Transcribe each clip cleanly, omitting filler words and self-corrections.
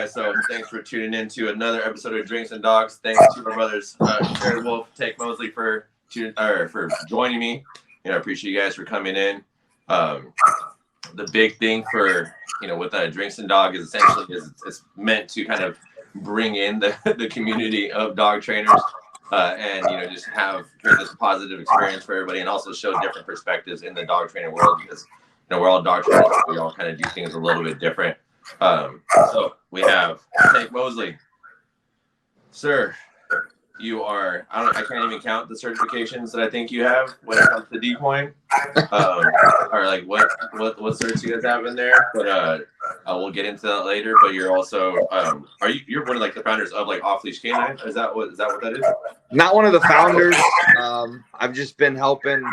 guys. So thanks for tuning in to another episode of Drinks and Dogs. Thanks to our brothers, Jared Wolf, Tank Mosley for joining me. I appreciate you guys for coming in. The big thing for with Drinks and Dog is essentially it's meant to kind of bring in the community of dog trainers and just create this positive experience for everybody, and also show different perspectives in the dog training world, because we're all dog trainers. We all kind of do things a little bit different. So we have Tank Mosley. Sir, you are, I can't even count the certifications that I think you have when it comes to decoying. Or like what certs you guys have in there, but we'll get into that later. But you're also you're one of like the founders of like Off Leash K9. Is that what that is? Not one of the founders. I've just been helping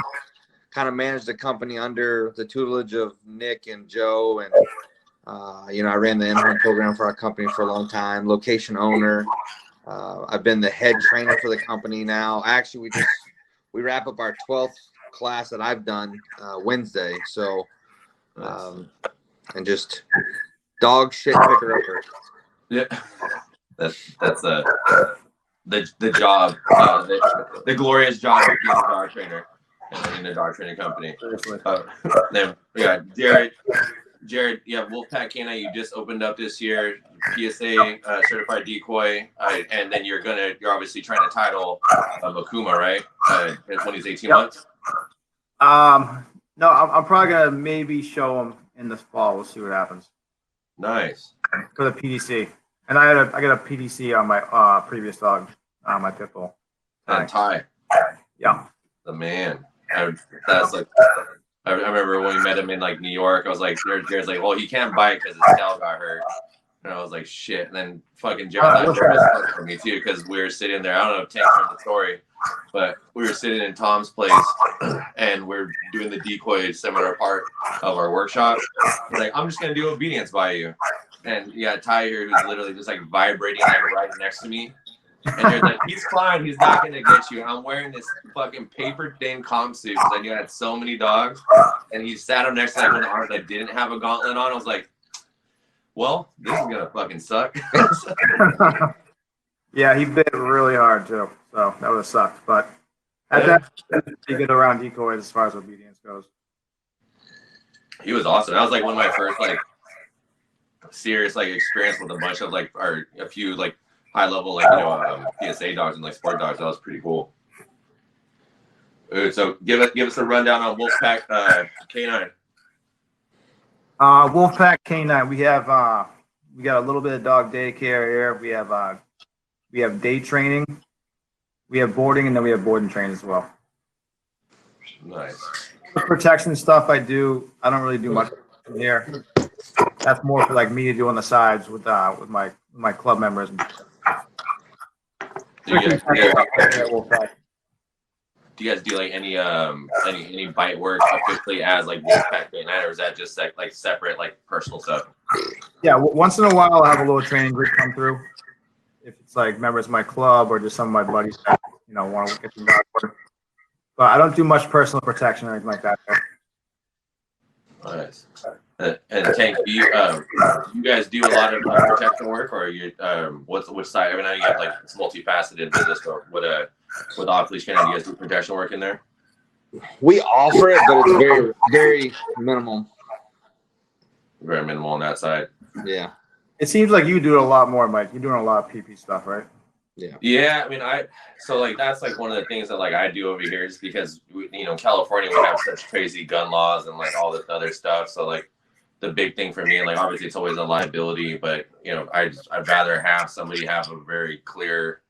kind of manage the company under the tutelage of Nick and Joe, and I ran the in-home program for our company for a long time, location owner. I've been the head trainer for the company now. Actually, we wrap up our 12th class that I've done Wednesday. So, and just dog shit picker upper. Yeah, that's the job, the glorious job of being a dog trainer in a dog training company. Then we got Jared, yeah, Wolfpack K9, you just opened up this year, PSA certified decoy, and then you're obviously trying to title Akuma, right? When he's 18 months. No, I'm probably gonna maybe show him in the fall. We'll see what happens. Nice. For the PDC, and I got a PDC on my previous dog, my pit bull. And Ty. Yeah. The man. That's like. I remember when we met him in like New York. I was like, Jared's like, well, he can't bite because his tail got hurt. And I was like, shit. And then fucking Jared was fucking for me too, because we were sitting there. I don't know if Tank's from the story, but we were sitting in Tom's place and we're doing the decoy seminar part of our workshop. He's like, I'm just gonna do obedience by you. And yeah, Ty here, who's literally just like vibrating like right next to me. And you're like, he's fine. He's not going to get you. I'm wearing this fucking paper thin comp suit because I knew I had so many dogs. And he sat up next to like one of the arms that didn't have a gauntlet on. I was like, well, this is going to fucking suck. Yeah, he bit really hard too. So that would have sucked. But that's pretty good around decoys as far as obedience goes. He was awesome. That was like one of my first like serious like experience with a bunch of like, or a few like, high level like PSA dogs and like sport dogs. That was pretty cool. So give us a rundown on Wolfpack K9. Wolfpack K9. We got a little bit of dog daycare here. We have day training, we have boarding, and then we have board and train as well. Nice. The protection stuff I don't really do much in here. That's more for like me to do on the sides with my club members. Do you guys do like any bite work officially as like Wolfpack K9, or is that just like separate like personal stuff? Yeah, once in a while I have a little training group come through. If it's like members of my club or just some of my buddies that want to get some dog work. But I don't do much personal protection or anything like that. Nice. And Tank, do you guys do a lot of protection work, or you which side? I mean, I know you have like it's multifaceted business, but with Off Leash K9, do you guys do protection work in there? We offer it, but it's very, very minimal. Very minimal on that side. Yeah. It seems like you do a lot more, Mike. You're doing a lot of PP stuff, right? Yeah. Yeah, I mean, so like that's like one of the things that like I do over here is because California, we have such crazy gun laws and like all this other stuff. So like the big thing for me, and like obviously it's always a liability, but I'd rather have somebody have a very clear,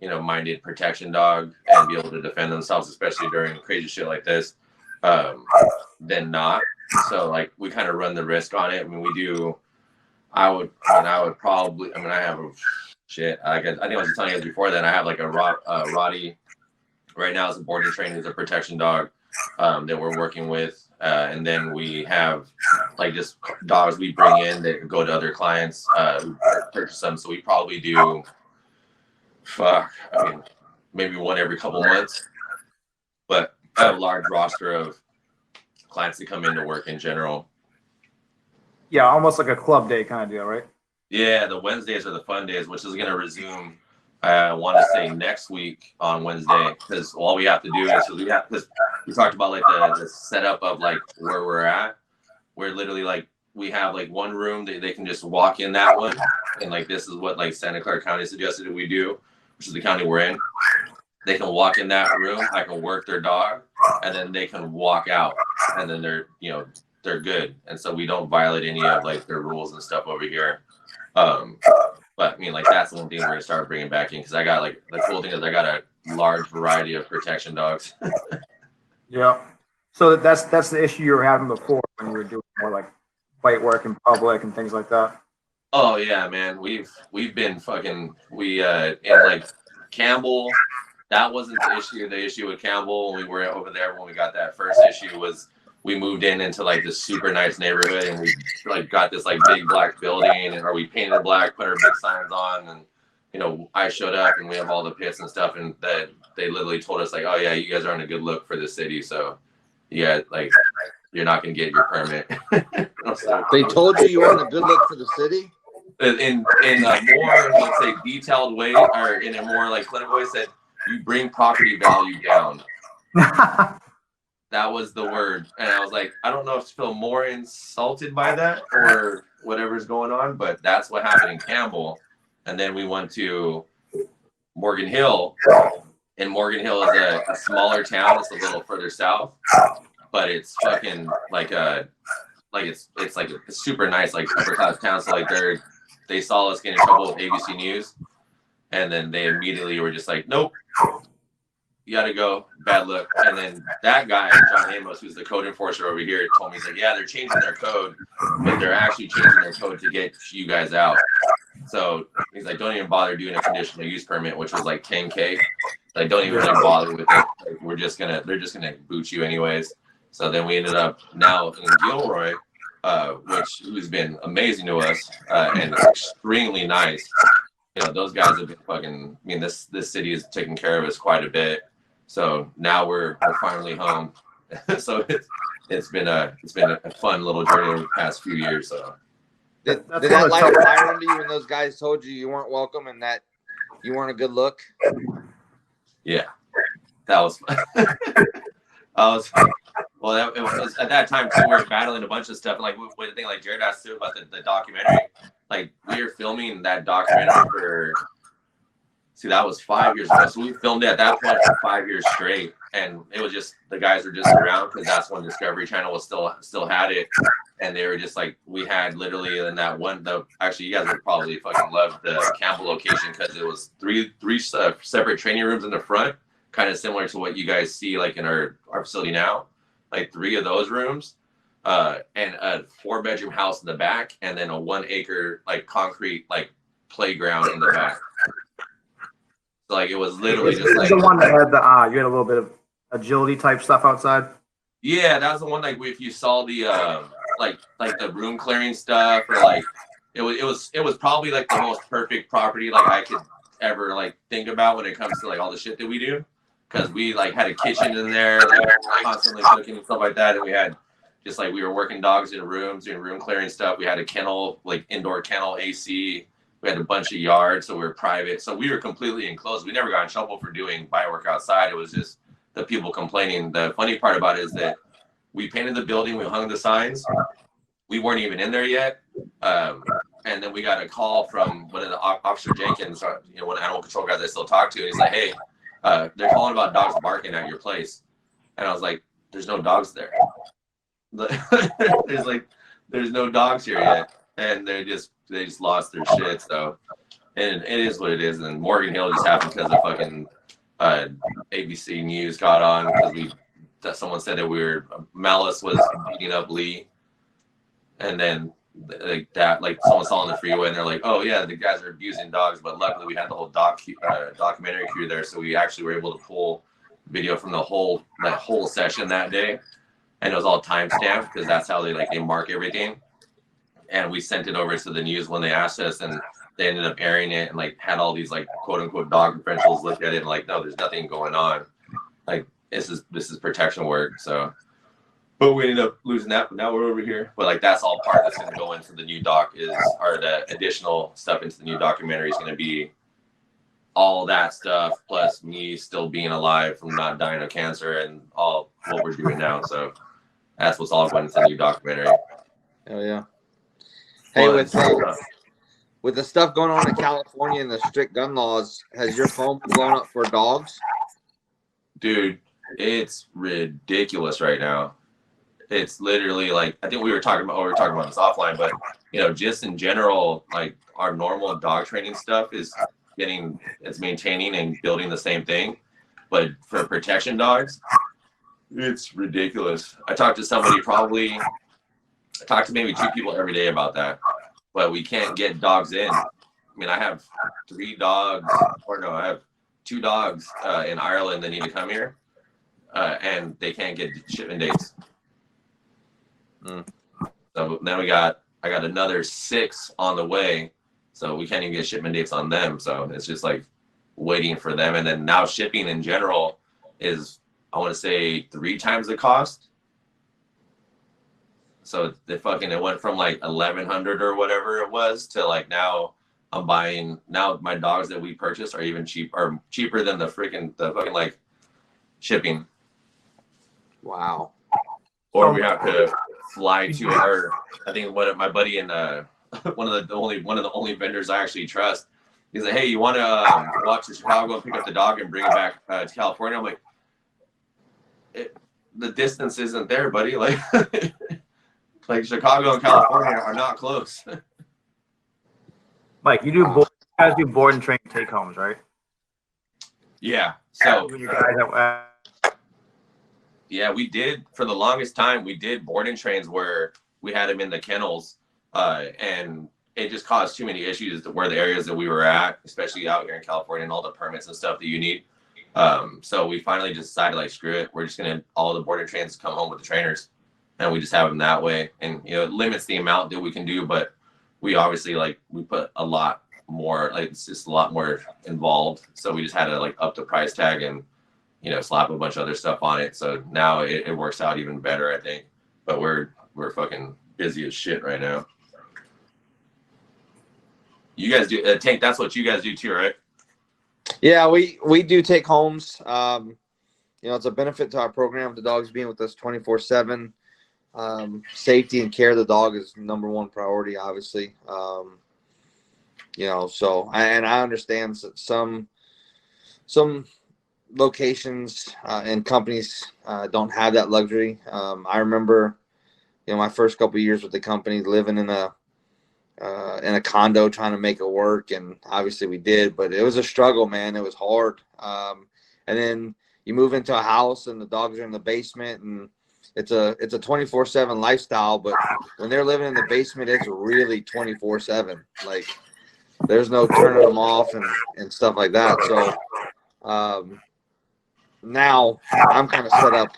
minded protection dog and be able to defend themselves, especially during crazy shit like this, than not. So like we kind of run the risk on it. I mean, we do. I would probably. I mean, I have a shit. I think I was telling you guys before that I have like a Roddy right now is a boarding trainer, who's a protection dog that we're working with, and then we have like just dogs we bring in that go to other clients who purchase them. So we probably do, maybe one every couple months, but I have a large roster of clients that come in to work in general. Yeah, almost like a club day kind of deal, right? Yeah, the Wednesdays are the fun days, which is going to resume. I want to say next week on Wednesday, because all we have to do is because we talked about like the setup of like where we're at. We're literally like we have like one room that they can just walk in that one, and like this is what like Santa Clara County suggested that we do, which is the county we're in. They can walk in that room. I can work their dog, and then they can walk out, and then they're good, and so we don't violate any of like their rules and stuff over here. But I mean, like that's the one thing we're gonna start bringing back in because I got like the cool thing is I got a large variety of protection dogs. Yeah. So that's the issue you were having before when you were doing more like fight work in public and things like that. Oh yeah, man. We've been fucking in like Campbell. That wasn't the issue. The issue with Campbell when we were over there when we got that first issue was we moved into like this super nice neighborhood and we like got this like big black building and we painted black, put our big signs on, and I showed up and we have all the pits and stuff, and that they literally told us like, oh yeah, you guys aren't a good look for the city, so yeah, like you're not gonna get your permit. So, They told you weren't a good look for the city? in a more, let's say, detailed way, or in a more like clinical way, said you bring property value down. That was the word. And I was like, I don't know if to feel more insulted by that or whatever's going on, but that's what happened in Campbell. And then we went to Morgan Hill, and Morgan Hill is a smaller town. It's a little further south, but it's fucking like it's like a super nice like upper class town. So like they saw us get in trouble with ABC News, and then they immediately were just like, nope, you gotta go, bad look. And then that guy, John Amos, who's the code enforcer over here, told me, he's like, yeah, they're changing their code, but they're actually changing their code to get you guys out. So he's like, don't even bother doing a conditional use permit, which was like 10K. Like, don't even like bother with it. Like, they're just gonna boot you anyways. So then we ended up now in Gilroy, who's been amazing to us and extremely nice. Those guys have been fucking. I mean, this city has taken care of us quite a bit. So now we're finally home. So it's been a fun little journey over the past few years. So did that light a fire under you when those guys told you weren't welcome and that you weren't a good look? Yeah, that was fun. Well, it was at that time too. We were battling a bunch of stuff. Like what the thing like Jared asked too about the documentary. Like we were filming that documentary for. See, that was 5 years ago. So we filmed it at that point for 5 years straight, and it was just the guys were just around because that's when Discovery Channel was still had it, and they were just like we had literally in that one. Actually, you guys would probably fucking love the Campbell location because it was three separate training rooms in the front, kind of similar to what you guys see like in our facility now, like 3 of those rooms, and a 4-bedroom house in the back, and then a 1 acre like concrete like playground in the back. So, like it was literally just like the one that had you had a little bit of agility type stuff outside. Yeah, that was the one like if you saw the like the room clearing stuff, or like it was probably like the most perfect property like I could ever like think about when it comes to like all the shit that we do, because we like had a kitchen in there, like constantly cooking and stuff like that, and we had just like we were working dogs in rooms, doing room clearing stuff. We had a kennel, like indoor kennel, AC. We had a bunch of yards, so we were private. So we were completely enclosed. We never got in trouble for doing bite work outside. It was just the people complaining. The funny part about it is that we painted the building, we hung the signs. We weren't even in there yet. And then we got a call from one of the Officer Jenkins, one animal control guys I still talk to. And he's like, hey, they're calling about dogs barking at your place. And I was like, there's no dogs there. There's no dogs here yet. And they just lost their shit. So, and it is what it is. And Morgan Hill just happened because the fucking ABC News got on because someone said that Malice was beating up Lee, and then like someone saw on the freeway and they're like, oh yeah, the guys are abusing dogs. But luckily we had the whole documentary crew there, so we actually were able to pull video from that whole session that day, and it was all time stamped because that's how they mark everything. And we sent it over to the news when they asked us, and they ended up airing it and like had all these like quote unquote dog professionals look at it and like, no, there's nothing going on. Like this is protection work. So But we ended up losing that. But now we're over here. But like that's all part that's going to go into the new doc or the additional stuff into the new documentary is going to be all that stuff plus me still being alive from not dying of cancer and all what we're doing now. So that's what's all going into the new documentary. Oh yeah. Hey, with the stuff going on in California and the strict gun laws, has your phone blown up for dogs? Dude, it's ridiculous right now. It's literally like I think we were talking about this offline, but just in general, like our normal dog training stuff is maintaining and building the same thing. But for protection dogs, it's ridiculous. I talked to maybe 2 people every day about that. But we can't get dogs in. I mean, I have 3 dogs, I have 2 dogs in Ireland that need to come here, and they can't get shipment dates. So then I got another 6 on the way, so we can't even get shipment dates on them. So it's just like waiting for them, and then now shipping in general is, I want to say, 3 times the cost. So it went from like 1,100 or whatever it was to like now my dogs that we purchased are even cheaper than the fucking like shipping. Wow. Or we have to fly to I think my buddy and one of the only vendors I actually trust. He's like, hey, you want to watch to Chicago and pick up the dog and bring it back to California? I'm like, the distance isn't there, buddy. Like. Like Chicago and California are not close. Mike, you guys do board and train take homes, right? Yeah. So you guys yeah, we did for the longest time. We did board and trains where we had them in the kennels, and it just caused too many issues to where the areas that we were at, especially out here in California, and all the permits and stuff that you need. So we finally just decided, like, screw it. We're just gonna all the board and trains come home with the trainers. And we just have them that way. And, it limits the amount that we can do, but we obviously we put a lot more, it's just a lot more involved. So we just had to up the price tag and, slap a bunch of other stuff on it. So now it works out even better, I think. But we're fucking busy as shit right now. You guys do, Tank, that's what you guys do too, right? Yeah, we do take homes. It's a benefit to our program, the dogs being with us 24/7. Safety and care of the dog is number 1 priority, obviously. So I understand that some locations and companies don't have that luxury. I remember, my first couple of years with the company, living in a condo trying to make it work, and obviously we did, but it was a struggle, man. It was hard. And then you move into a house and the dogs are in the basement, and it's a 24/7 lifestyle, but when they're living in the basement, it's really 24/7. Like, there's no turning them off and stuff like that. So now I'm kind of set up.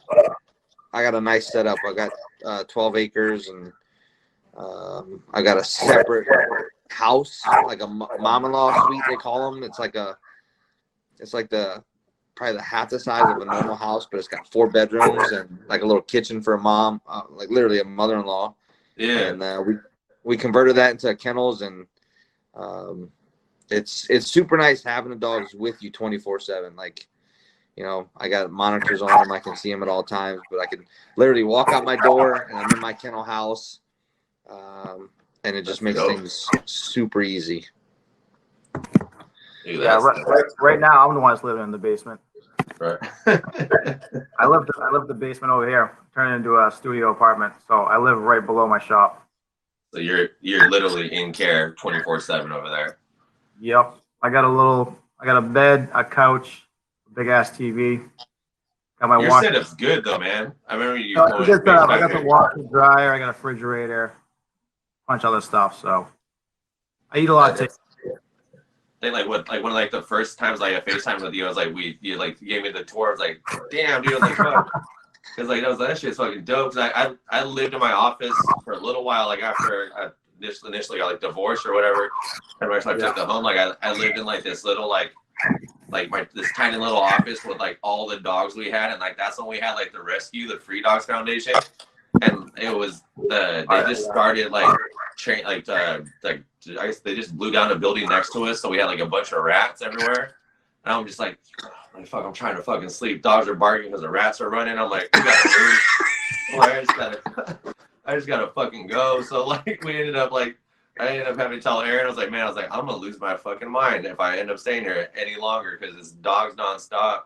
I got a nice setup. I got 12 acres, and I got a separate house, like a mom-in-law suite, they call them. It's like probably the half the size of a normal house, but it's got 4 bedrooms and like a little kitchen for a mom, like literally a mother-in-law. Yeah. And we converted that into kennels, and it's super nice having the dogs with you 24/7. Like, I got monitors on them. I can see them at all times, but I can literally walk out my door and I'm in my kennel house. And it just makes things super easy. Yeah, right now I'm the one that's living in the basement. Right. I live the basement over here, turned it into a studio apartment. So I live right below my shop. So you're literally in care 24/7 over there. Yep. I got a bed, a couch, a big ass TV. Got my Your setup's good though, man. I remember you. I got the washer dryer. I got a refrigerator, a bunch of other stuff. So I eat a lot. I think one of the first times I FaceTime with you, I was like, you gave me the tour. I was like, damn, dude, I was like, fuck. Because that shit's fucking dope. I lived in my office for a little while, like after I initially got divorced or whatever. And when I took the home, I lived in this little this tiny little office with all the dogs we had, and that's when we had the Free Dogs Foundation. and it was they just started like I guess they just blew down a building next to us, so we had like a bunch of rats everywhere. And I'm just like fuck, I'm trying to fucking sleep. Dogs are barking because the rats are running. I'm like, we gotta move. Like, I just gotta fucking go. So like we ended up like I ended up having to tell Aaron, I was like, I'm gonna lose my fucking mind if I end up staying here any longer because it's dogs nonstop.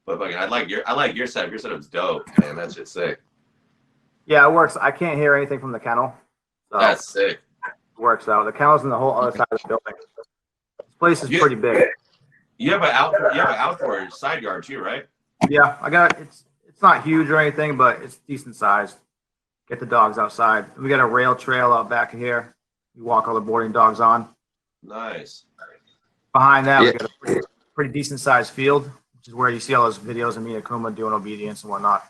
But fucking I like your setup. Your setup's dope, man. That shit's sick. Yeah, it works. I can't hear anything from the kennel. So That's sick. It works out. The kennel's in the whole other side of the building. This place is pretty big. You have an outdoor side yard too, right? Yeah, I got it's not huge or anything, but it's decent sized. Get the dogs outside. We got a rail trail out back of here. You walk all the boarding dogs on. Nice. Behind that, we got a pretty decent sized field, which is where you see all those videos of me and Akuma doing obedience and whatnot.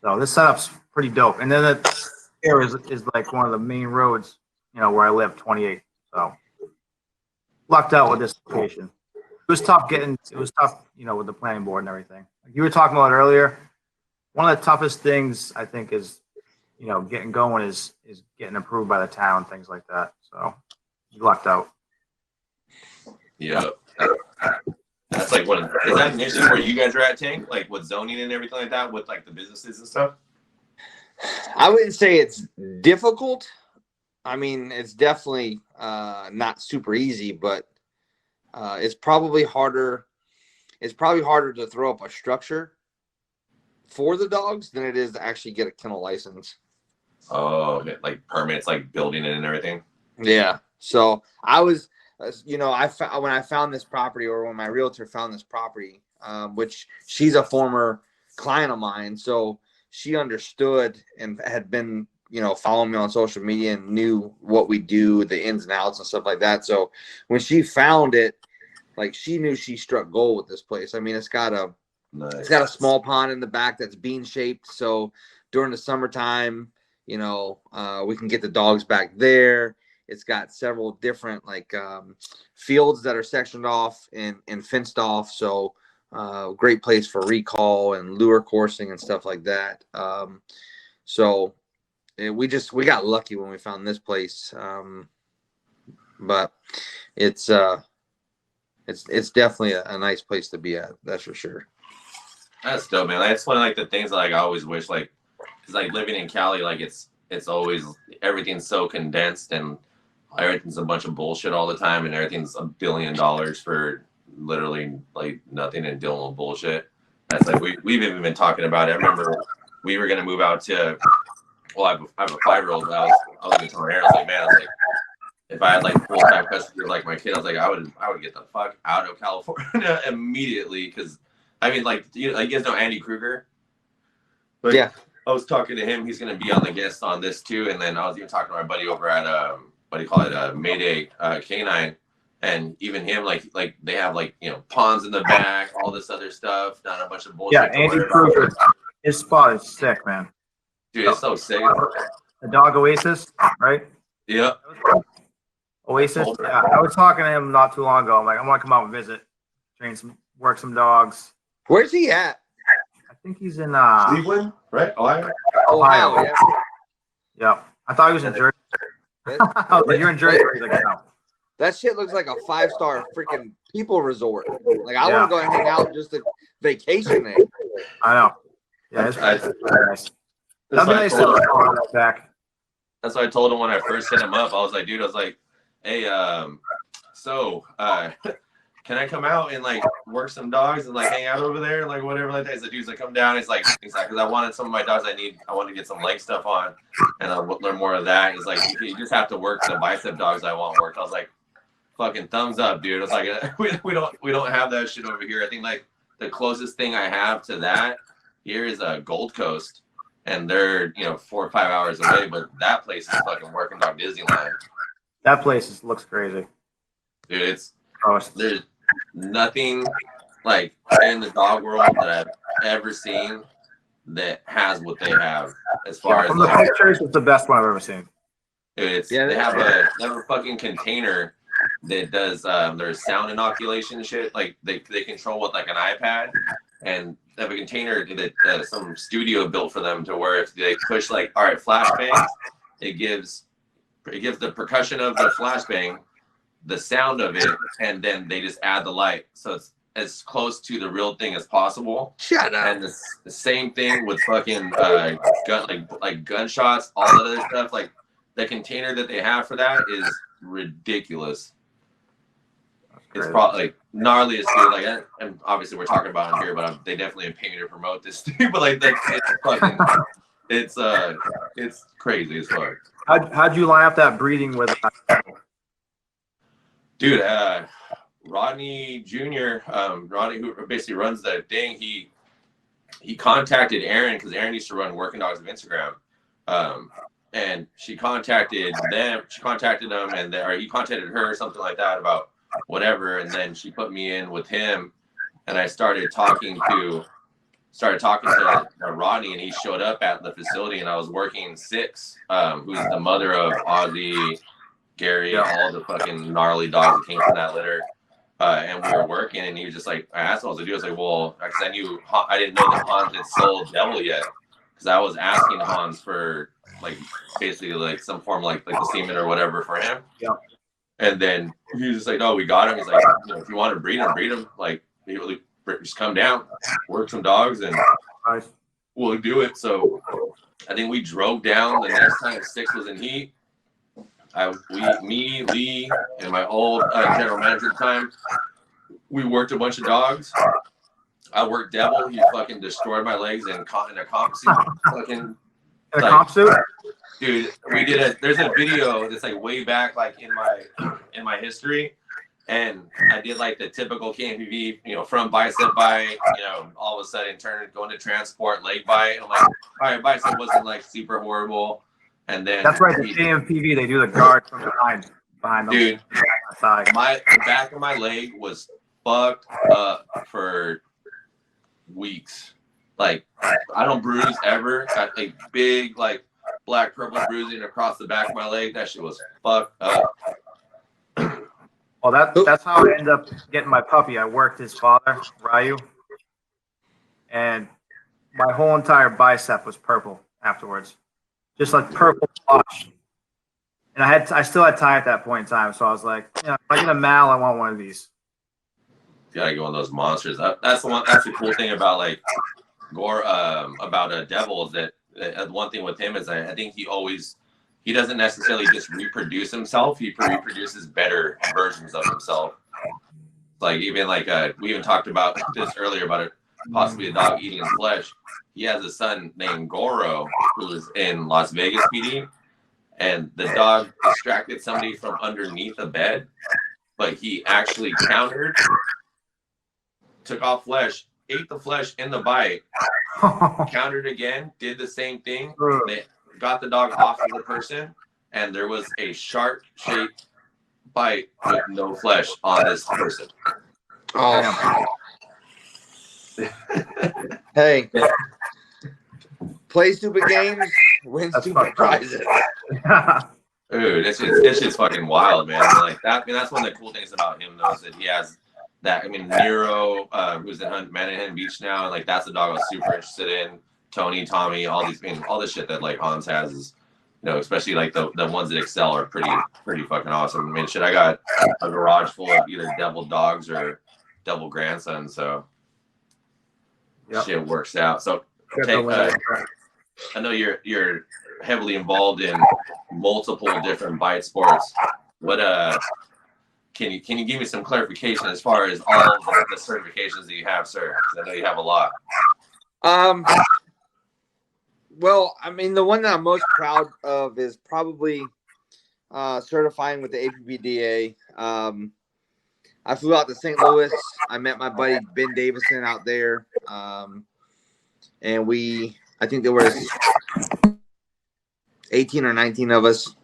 So this setup's pretty dope. And then the here is like one of the main roads, where I live, 28. So lucked out with this location. It was tough, with the planning board and everything. Like you were talking about earlier, one of the toughest things I think is, getting going is getting approved by the town, things like that. So you lucked out. Yeah. That's like is that an issue where you guys are at, Tank? Like with zoning and everything like that, with like the businesses and stuff? I wouldn't say it's difficult. I mean, it's definitely not super easy, but it's probably harder. It's probably harder to throw up a structure for the dogs than it is to actually get a kennel license. Oh, like permits, like building it and everything. Yeah. So I was, when I found this property, or when my realtor found this property, which she's a former client of mine, so she understood and had been, following me on social media and knew what we do, the ins and outs and stuff like that. So when she found it, like she knew she struck gold with this place. I mean, it's got a small pond in the back that's bean shaped. So during the summertime, we can get the dogs back there. It's got several different fields that are sectioned off and fenced off. So great place for recall and lure coursing and stuff like that. We got lucky when we found this place. But it's definitely a nice place to be at. That's for sure. That's dope, man. That's one of the things that I always wish, because living in Cali, it's always everything's so condensed and everything's a bunch of bullshit all the time, and everything's $1 billion for literally nothing and dealing with bullshit. That's we've even been talking about it. I remember we were gonna move out to. Well, I have a 5-year-old. I was gonna tell her, if I had full-time custody of my kid, I was like, I would get the fuck out of California immediately, because I mean, you guys know Andy Kruger. But yeah, I was talking to him. He's gonna be on the guest on this too, and then I was even talking to my buddy over at Mayday K9, and even him they have ponds in the back, all this other stuff, not a bunch of bullshit. Yeah, Andy Kruger, his spot is sick, man. Dude, it's so sick. The dog Oasis, right? Yeah. Oasis. Yeah, I was talking to him not too long ago. I'm like, I want to come out and visit, work some dogs. Where's he at? I think he's in Cleveland, right? Ohio. Yeah. Yep. I thought he was in Jersey. I was like, you're in Jersey. He's like, no. That shit looks like a 5-star freaking people resort. I want to go and hang out just a vacation there. I know. Yeah, it's nice. That'd be nice to have that back. That's what I told him when I first hit him up. I was like, dude, hey, can I come out and work some dogs and hang out over there and whatever like that? He's like, dude, come down. He's like, because I wanted some of my dogs I want to get some leg stuff on and I'll learn more of that. He's like, you just have to work the bicep dogs I want worked. I was like, fucking thumbs up, dude. It's like we don't have that shit over here. I think the closest thing I have to that here is Gold Coast. And they're 4 or 5 hours away, but that place is fucking working dog Disneyland. That place looks crazy, dude. There's nothing in the dog world that I've ever seen that has what they have as far as from the pictures. It's the best one I've ever seen. Dude, they have a fucking container that does their sound inoculation shit. They control with an iPad, and they have a container that some studio built for them to where if they push like, all right, flashbangs, it gives the percussion of the flashbang, the sound of it, and then they just add the light, so it's as close to the real thing as possible. Shut up. And the same thing with fucking gun like gunshots, all that other stuff. Like the container that they have for that is ridiculous. It's probably like gnarly as dude. Like, and obviously we're talking about it here, but they definitely pay me to promote this thing. But like, it's fucking, it's crazy as fuck. How'd you line up that breeding with? Dude, Rodney Jr., Rodney, who basically runs the thing, he contacted Aaron because Aaron used to run Working Dogs of Instagram, and she contacted them. She contacted them, or he contacted her, something like that, about whatever, and then she put me in with him, and I started talking to Rodney, and he showed up at the facility, and I was working Six, who's the mother of Ozzy, Gary, all the fucking gnarly dogs that came from that litter. And we were working, and he was just like, I asked him what to do. I was like, well, because I didn't know that Hans had sold Devil yet, because I was asking Hans for like basically like some form like the semen or whatever for him. Yeah. And then he was just like, oh, we got him. He's like, if you want to breed him. Like, just come down, work some dogs, and we'll do it. So I think we drove down the next time Six was in heat. Me, Lee, and my old general manager at the time, we worked a bunch of dogs. I worked Devil. He fucking destroyed my legs in a comp suit. Fucking in a comp suit? Dude, there's a video that's like way back, like in my history, and I did like the typical KMPV, from bicep bite, all of a sudden going to transport, leg bite. I'm like, all right, bicep wasn't like super horrible. And then that's right. The KMPV, they do the guard from behind them. Dude, the side. The back of my leg was fucked up for weeks. Like, I don't bruise ever. Got like big like black purple bruising across the back of my leg. That shit was fucked up. Well, that's how I ended up getting my puppy. I worked his father, Ryu, and my whole entire bicep was purple afterwards. Just like purple wash. And I still had tie at that point in time. So I was like, if I get a mal, I want one of these. You gotta go on those monsters. That's the cool thing about like Gore, about Devil, is that one thing with him is I think he doesn't necessarily just reproduce himself. He reproduces better versions of himself. Like even like we even talked about this earlier about it, possibly a dog eating his flesh. He has a son named Goro who is in Las Vegas PD, and the dog distracted somebody from underneath a bed, but he actually countered, took off flesh, ate the flesh in the bite, countered again, did the same thing. They got the dog off of the person, and there was a shark-shaped bite with no flesh on this person. Oh. Hey. Play stupid games, win stupid prizes. Dude, it's just fucking wild, man. Like that. I mean, that's one of the cool things about him, though, is that he has that. I mean, Nero, who's in Manhattan Beach now, and like that's a dog I was super interested in. Tony, Tommy, all this shit that like Hans has is, especially like the ones that excel are pretty fucking awesome. I mean, shit, I got a garage full of either devil dogs or devil grandsons, so shit works out. So I know you're heavily involved in multiple different bite sports. What can you give me some clarification as far as all of the certifications that you have, sir? Because I know you have a lot. Well, I mean, the one that I'm most proud of is probably certifying with the APBDA. I flew out to St. Louis. I met my buddy Ben Davison out there, and I think there was 18 or 19 of us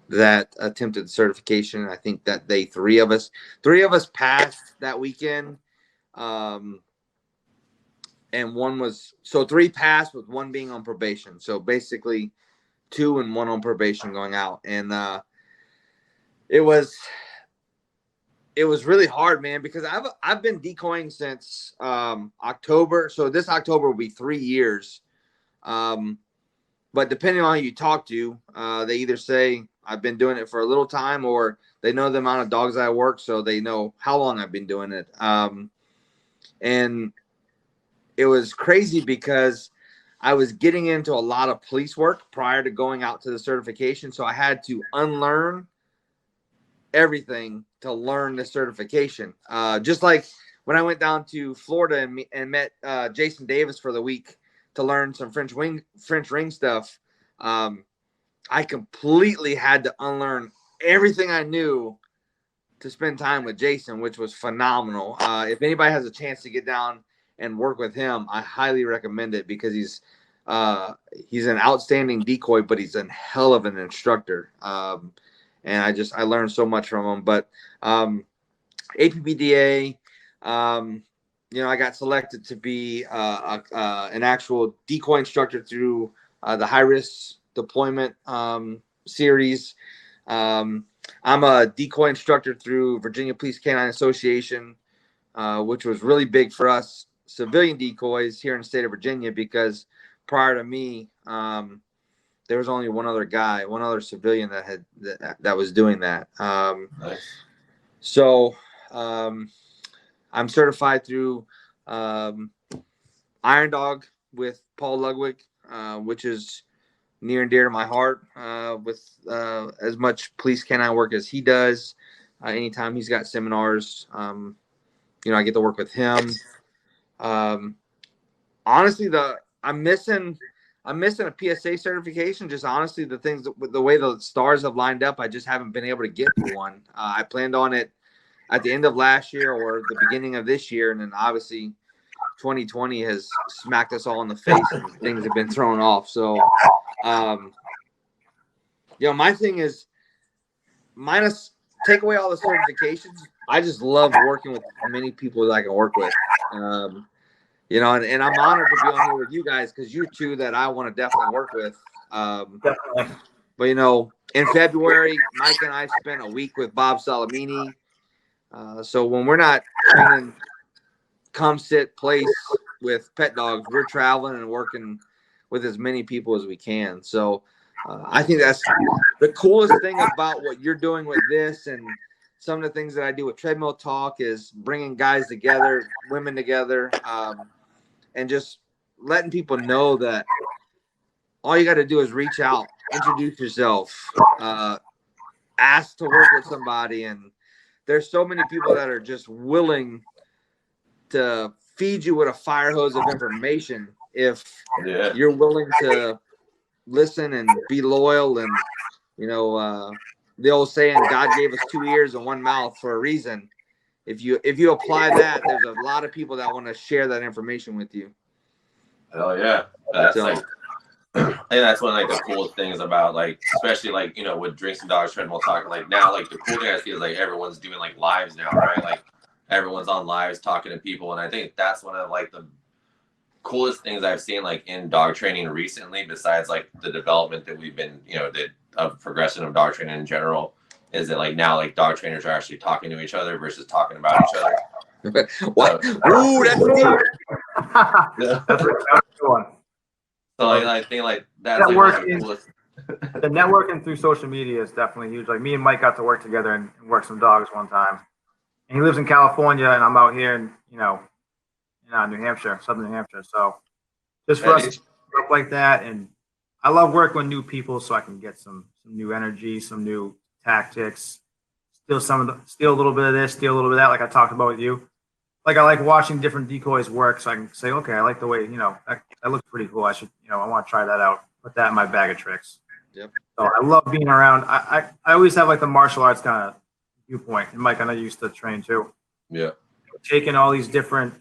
that attempted certification. I think that three of us passed that weekend. And three passed with one being on probation. So basically 2 and 1 on probation going out. And it was it was really hard, man, because I've been decoying since October. So this October will be 3 years. But depending on who you talk to, they either say I've been doing it for a little time, or they know the amount of dogs I work, so they know how long I've been doing it. And it was crazy because I was getting into a lot of police work prior to going out to the certification. So I had to unlearn everything to learn the certification. Just like when I went down to Florida and met Jason Davis for the week to learn some French ring stuff. I completely had to unlearn everything I knew to spend time with Jason, which was phenomenal. If anybody has a chance to get down and work with him, I highly recommend it because he's an outstanding decoy, but he's a hell of an instructor. And I learned so much from him. But APPDA, I got selected to be an actual decoy instructor through the high risk deployment series. I'm a decoy instructor through Virginia Police K9 Association, which was really big for us civilian decoys here in the state of Virginia, because prior to me, there was only one other civilian that was doing that. Nice. So I'm certified through Iron Dog with Paul Ludwig, which is near and dear to my heart, with as much police canine work as he does. Anytime he's got seminars, I get to work with him. Honestly, I'm missing a PSA certification. Just honestly, the way the stars have lined up, I just haven't been able to get to one. I planned on it at the end of last year or the beginning of this year, and then obviously 2020 has smacked us all in the face and things have been thrown off. So, my thing is, take away all the certifications. I just love working with as many people that I can work with. And I'm honored to be on here with you guys because you're two that I want to definitely work with. Definitely. But, in February, Mike and I spent a week with Bob Salamini. So when we're not training come sit place with pet dogs, we're traveling and working with as many people as we can. So I think that's the coolest thing about what you're doing with this, and some of the things that I do with Treadmill Talk is bringing guys together, women together, and just letting people know that all you got to do is reach out, introduce yourself, ask to work with somebody. And there's so many people that are just willing to feed you with a fire hose of information if you're willing to listen and be loyal. And the old saying, God gave us 2 ears and 1 mouth for a reason. If you apply that, there's a lot of people that want to share that information with you. Hell yeah. That's I think that's one of the coolest things about especially with Drinks and Dogs Treadmill Talk. Now the cool thing I see is everyone's doing lives now, right? Everyone's on lives talking to people, and I think that's one of the coolest things I've seen in dog training recently, besides the development that we've been of progression of dog training in general, is that now dog trainers are actually talking to each other versus talking about each other. What? Ooh, that's deep. That's a good one. So I think that's one of the coolest. The networking through social media is definitely huge. Me and Mike got to work together and work some dogs one time. And he lives in California, and I'm out here in New Hampshire, southern New Hampshire. So just for us to work like that, and I love working with new people so I can get some new energy, some new tactics, steal a little bit of this, steal a little bit of that, like I talked about with you. I like watching different decoys work, so I can say, okay, I like the way, that looks pretty cool. I should, I want to try that out. Put that in my bag of tricks. Yep. So I love being around. I always have the martial arts kind of viewpoint. And Mike, I know you used to train too. Yeah. Taking all these different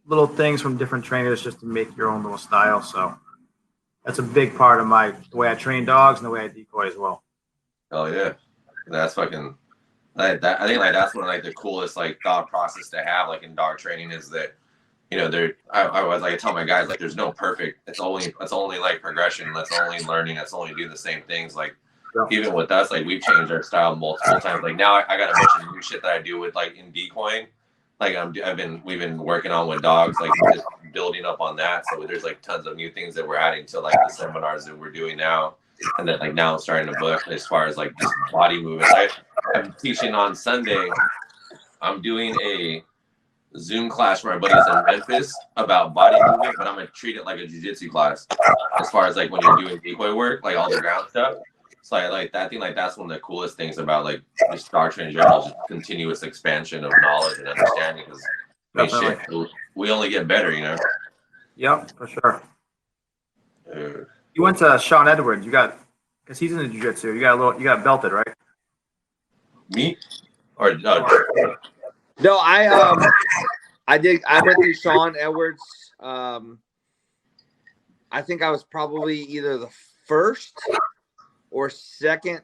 little things from different trainers just to make your own little style. So that's a big part of the way I train dogs and the way I decoy as well. Oh yeah. That's fucking. I think that's one of the coolest thought process to have in dog training is that I always tell my guys there's no perfect, it's only progression, that's only learning, that's only doing the same things even with us, like we've changed our style multiple times. Like now I got a bunch of new shit that I do with like in decoying. Like we've been working on with dogs, like just building up on that. So there's like tons of new things that we're adding to like the seminars that we're doing now. And then like now I'm starting to book as far as like just body movement. I'm teaching on Sunday. I'm doing a Zoom class for my buddies in Memphis about body movement, but I'm gonna treat it like a jiu-jitsu class as far as like when you're doing decoy work, like all the ground stuff. So I like that. I think like that's one of the coolest things about like just dog training in general, just continuous expansion of knowledge and understanding. Because shit, we only get better, you know. Yep, for sure. You went to Sean Edwards. You got, because he's in the jiu-jitsu. You got belted, right? Me or no? I did. I went through Sean Edwards. I think I was probably either the first or second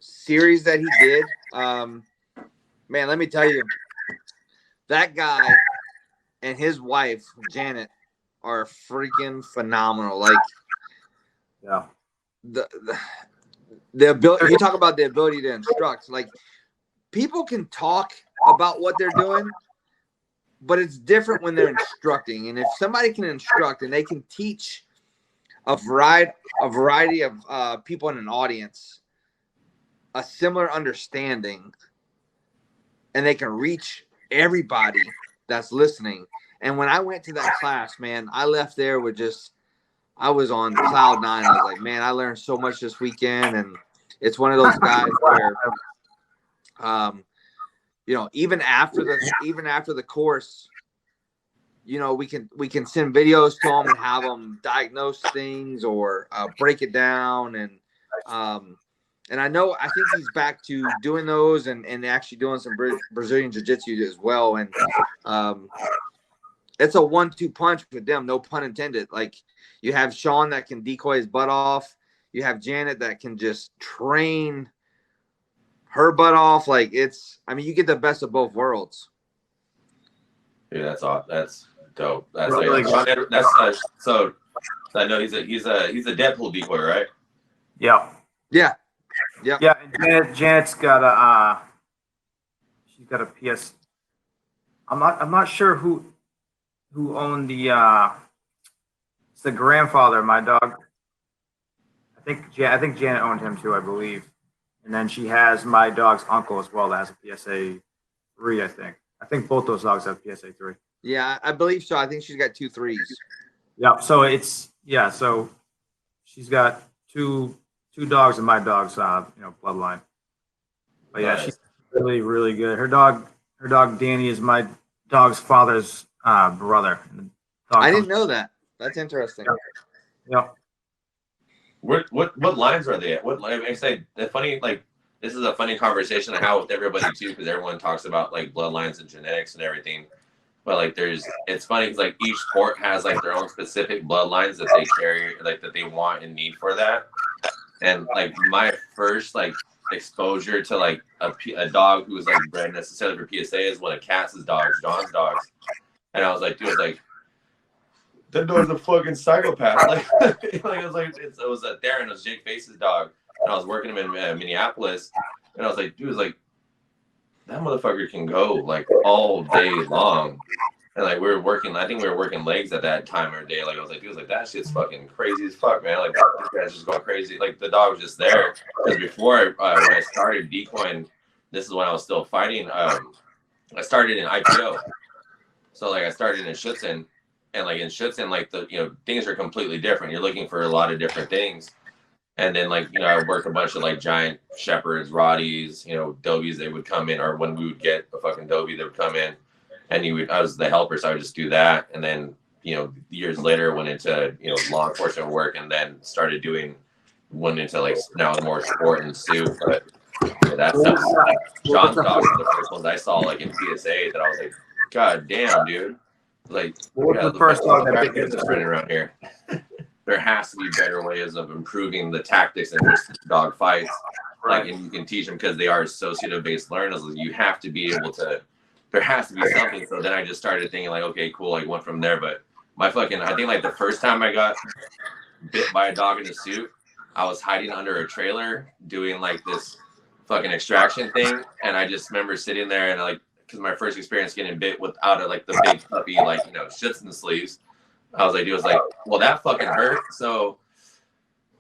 series that he did. Man, let me tell you, that guy and his wife Janet are freaking phenomenal. Like, yeah, the ability. You talk about the ability to instruct. Like, people can talk about what they're doing, but it's different when they're instructing. And if somebody can instruct and they can teach a variety of people in an audience a similar understanding, and they can reach everybody that's listening. And when I went to that class, man, I left there with I was on cloud nine. I was like, man, I learned so much this weekend. And it's one of those guys where, you know, even after the course, you know, we can send videos to them and have them diagnose things or break it down. And I think he's back to doing those and actually doing some Brazilian jiu-jitsu as well. And it's a 1-2 punch with them, no pun intended. Like, you have Sean that can decoy his butt off. You have Janet that can just train her butt off. Like, you get the best of both worlds. Yeah, that's awesome. That's dope. That's really so I know he's a Deadpool decoy, right? Yeah. Yeah. And Janet's got she's got a PS. I'm not sure who owned it's the grandfather of my dog. I think Janet owned him too, I believe. And then she has my dog's uncle as well that has a PSA 3, I think. I think both those dogs have PSA 3. Yeah, I believe so. I think she's got 2 3s. Yeah, so so she's got two dogs in my dog's bloodline. But yeah, she's really, really good. Her dog Danny is my dog's father's brother. I didn't know that. That's interesting. Yeah. What lines are they at? What line? I say the funny, like, this is a funny conversation I have with everybody too, because everyone talks about like bloodlines and genetics and everything. But like, it's funny because like each sport has like their own specific bloodlines that they carry, like that they want and need for that. And like my first like exposure to like a dog who was like bred necessarily for PSA is one of Cass's dogs, John's dogs. And I was like, dude, that dog's a fucking psychopath. Like, it was Darren, it was Jake Face's dog. And I was working him in Minneapolis. And I was like, dude, that motherfucker can go like all day long. And like, I think we were working legs at that time of day. Like, I was like, dude, that shit's fucking crazy as fuck, man. Like, this guy's just going crazy. Like, the dog was just there. Because before when I started decoying, this is when I was still fighting. I started in IPO. So like, I started in Schutzen. And like in Schutzen, like things are completely different. You're looking for a lot of different things. And then like, I worked a bunch of like giant shepherds, Rotties, dobies, they would come in, or when we would get a fucking dobie, they would come in and I was the helper. So I would just do that. And then, years later went into, law enforcement work and then went into like now more sport and suit. But that stuff, John's dogs were the first ones I saw like in PSA that I was like, God damn, dude. Like, what's the first dog that get this running around here? There has to be better ways of improving the tactics in which the dog fights. Right. Like, and you can teach them because they are associative-based learners. You have to be able to. There has to be something. So then I just started thinking like, okay, cool. I went from there. But I think like the first time I got bit by a dog in a suit, I was hiding under a trailer doing like this fucking extraction thing, and I just remember sitting there and like, because my first experience getting bit without like the big puppy, like, you know, shits in the sleeves. I was like, dude, was like, well, that fucking hurt. So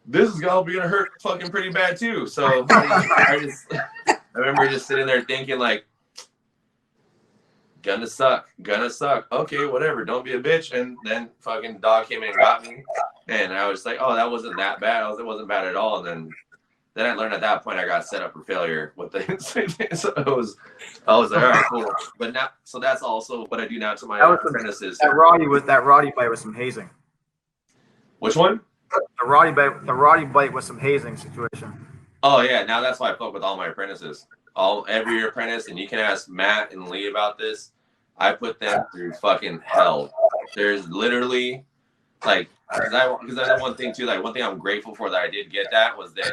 this is gonna hurt fucking pretty bad too. So I remember just sitting there thinking like, gonna suck. Okay, whatever. Don't be a bitch. And then fucking dog came in and got me, and I was like, oh, that wasn't that bad. It wasn't bad at all. And then I learned at that point I got set up for failure with the so I was like, all right, cool. But now, so that's also what I do now to my apprentices. That Roddy bite was some hazing. Which one? The Roddy bite was some hazing situation. Oh yeah, now that's why I fuck with all my apprentices. Every apprentice, and you can ask Matt and Lee about this. I put them through fucking hell. There's literally like, because that's one thing too. Like, one thing I'm grateful for that I did get that was that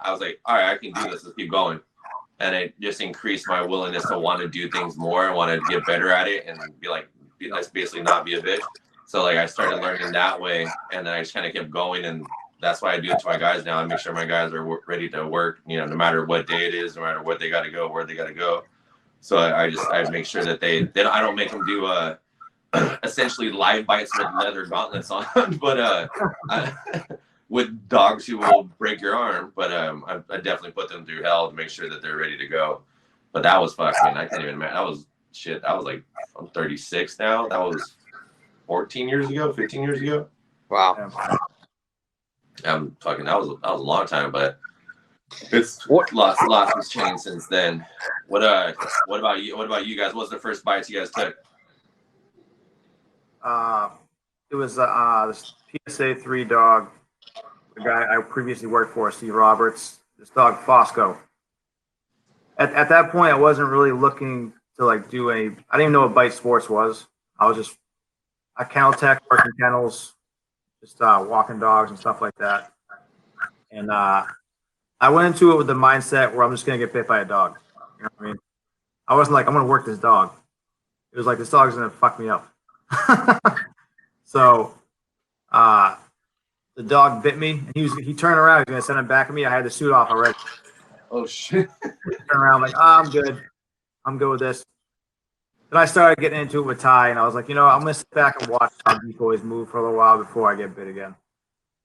I was like, all right, I can do this. Let's keep going. And it just increased my willingness to want to do things more and want to get better at it and let's basically not be a bitch. So like, I started learning that way, and then I just kind of kept going, and that's why I do it to my guys now. I make sure my guys are ready to work, you know, no matter what day it is, no matter what they got to go, where they got to go. So I make sure that I don't make them do essentially live bites with leather gauntlets on, but with dogs who will break your arm. But I definitely put them through hell to make sure that they're ready to go. But that was fucking, I can't even imagine. That was shit. That was like, I'm 36 now. That was 15 years ago. Wow. Fucking, that was a long time, but it's lots has changed since then. What about you? What about you guys? What's the first bites you guys took? It was this PSA 3 dog, the guy I previously worked for, Steve Roberts. This dog Fosco. At that point, I wasn't really looking to like do any. I didn't even know what bite sports was. I was just a kennel tech, working kennels, just walking dogs and stuff like that. And I went into it with the mindset where I'm just gonna get bit by a dog. You know what I mean? I wasn't like, I'm gonna work this dog. It was like, this dog's gonna fuck me up. So the dog bit me, and he turned around, he was gonna send him back at me. I had the suit off already. Oh shit. Turned around like, oh, I'm good with this. Then I started getting into it with Ty, and I was like, you know, I'm gonna sit back and watch how decoys move for a little while before I get bit again.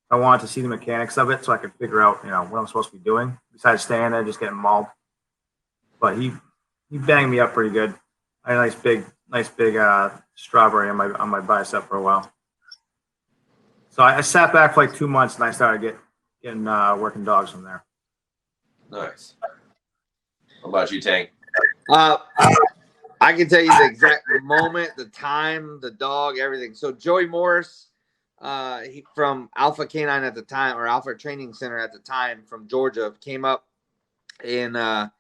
I wanted to see the mechanics of it so I could figure out, you know, what I'm supposed to be doing besides staying there just getting mauled. But he banged me up pretty good. I had a nice big strawberry on my bicep for a while. So I sat back for like 2 months, and I started getting working dogs from there. Nice. What about you, Tank? I can tell you the exact moment, the time, the dog, everything. So Joey Morris, he from Alpha K9 at the time, or Alpha Training Center at the time, from Georgia, came up, and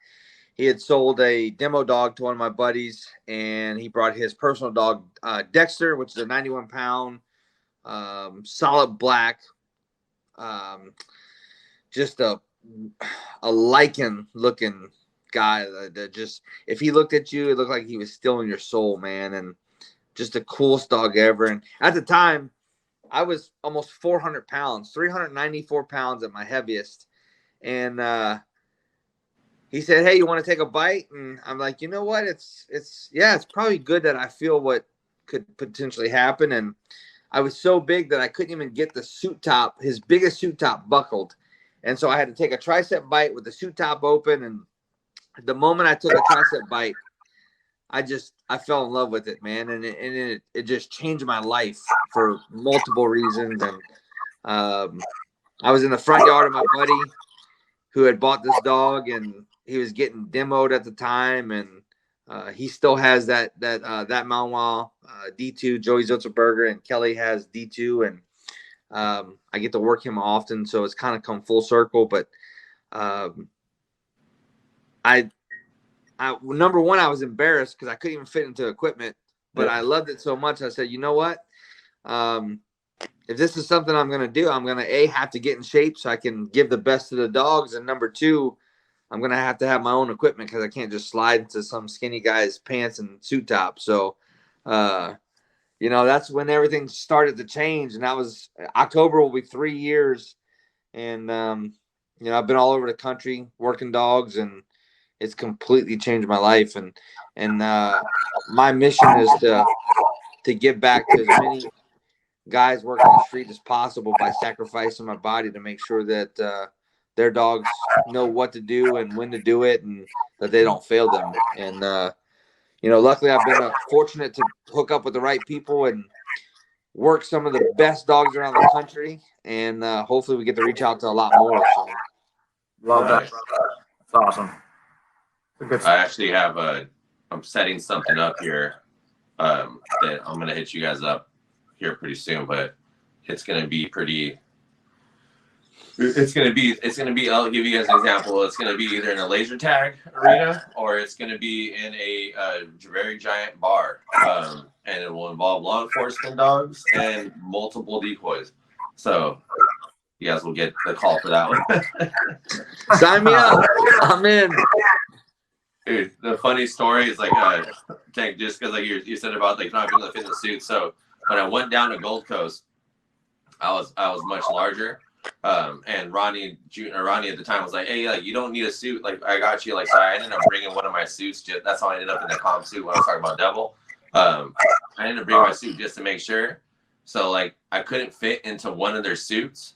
he had sold a demo dog to one of my buddies, and he brought his personal dog, Dexter, which is a 91-pound, solid black, just a lichen-looking guy that just, if he looked at you, it looked like he was stealing your soul, man. And just the coolest dog ever. And at the time, I was almost 400 pounds, 394 pounds at my heaviest. And he said, hey, you want to take a bite? And I'm like, you know what? It's probably good that I feel what could potentially happen. And I was so big that I couldn't even get the suit top. His biggest suit top buckled. And so I had to take a tricep bite with the suit top open. And the moment I took a tricep bite, I fell in love with it, man. And it just changed my life for multiple reasons. And I was in the front yard of my buddy who had bought this dog, and he was getting demoed at the time. And he still has that Malinois D2, Joey Zotzelberger, and Kelly has D2. And I get to work him often, so it's kind of come full circle. But I number one, I was embarrassed because I couldn't even fit into equipment, but I loved it so much. I said, you know what? If this is something I'm going to do, I'm going to have to get in shape so I can give the best to the dogs. And number two, I'm going to have my own equipment because I can't just slide into some skinny guy's pants and suit top. So, that's when everything started to change. And that was October will be 3 years And, you know, I've been all over the country working dogs, and it's completely changed my life. And my mission is to give back to as many guys working the street as possible by sacrificing my body to make sure that their dogs know what to do and when to do it, and that they don't fail them. And, you know, luckily I've been fortunate to hook up with the right people and work some of the best dogs around the country. And hopefully we get to reach out to a lot more. So. Love that. That's awesome. I actually have I'm setting something up here that I'm gonna hit you guys up here pretty soon, but it's gonna be I'll give you guys an example. It's gonna be either in a laser tag arena or it's gonna be in a very giant bar, and it will involve law enforcement dogs and multiple decoys. So you guys will get the call for that one. Sign me up. I'm in. Dude, the funny story is like, Tank, just because like you said about like not being able to fit in the suit. So when I went down to Gold Coast, I was much larger, and Ronnie at the time was like, hey, like you don't need a suit, like I got you. Like so I ended up bringing one of my suits. That's how I ended up in the comp suit when I was talking about Devil. I ended up bringing my suit just to make sure. So like I couldn't fit into one of their suits.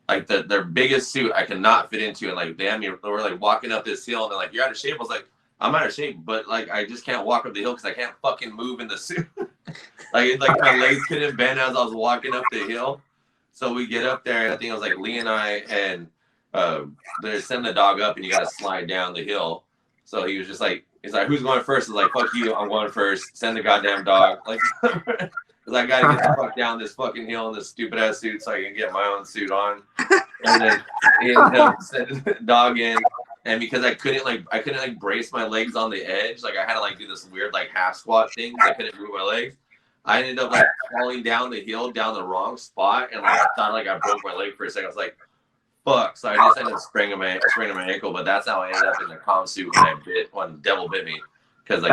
Like their biggest suit I could not fit into, and like they were like walking up this hill and they're like, you're out of shape. I was like, I'm out of shape, but like I just can't walk up the hill because I can't fucking move in the suit. like my legs couldn't bend as I was walking up the hill. So we get up there, and I think it was like Lee and I, and they're sending the dog up, and you got to slide down the hill. So he was just like, he's like, who's going first? I was like, fuck you, I'm going first. Send the goddamn dog. Like, because I got to get the fuck down this fucking hill in this stupid ass suit so I can get my own suit on. And then he ended up sending the dog in. And because I couldn't brace my legs on the edge, like I had to like do this weird like half squat thing. I couldn't move my legs. I ended up like falling down the hill down the wrong spot, and like I thought like I broke my leg for a second. I was like, "Fuck!" So I just ended up spraining my ankle. But that's how I ended up in the comm suit when Devil bit me, because like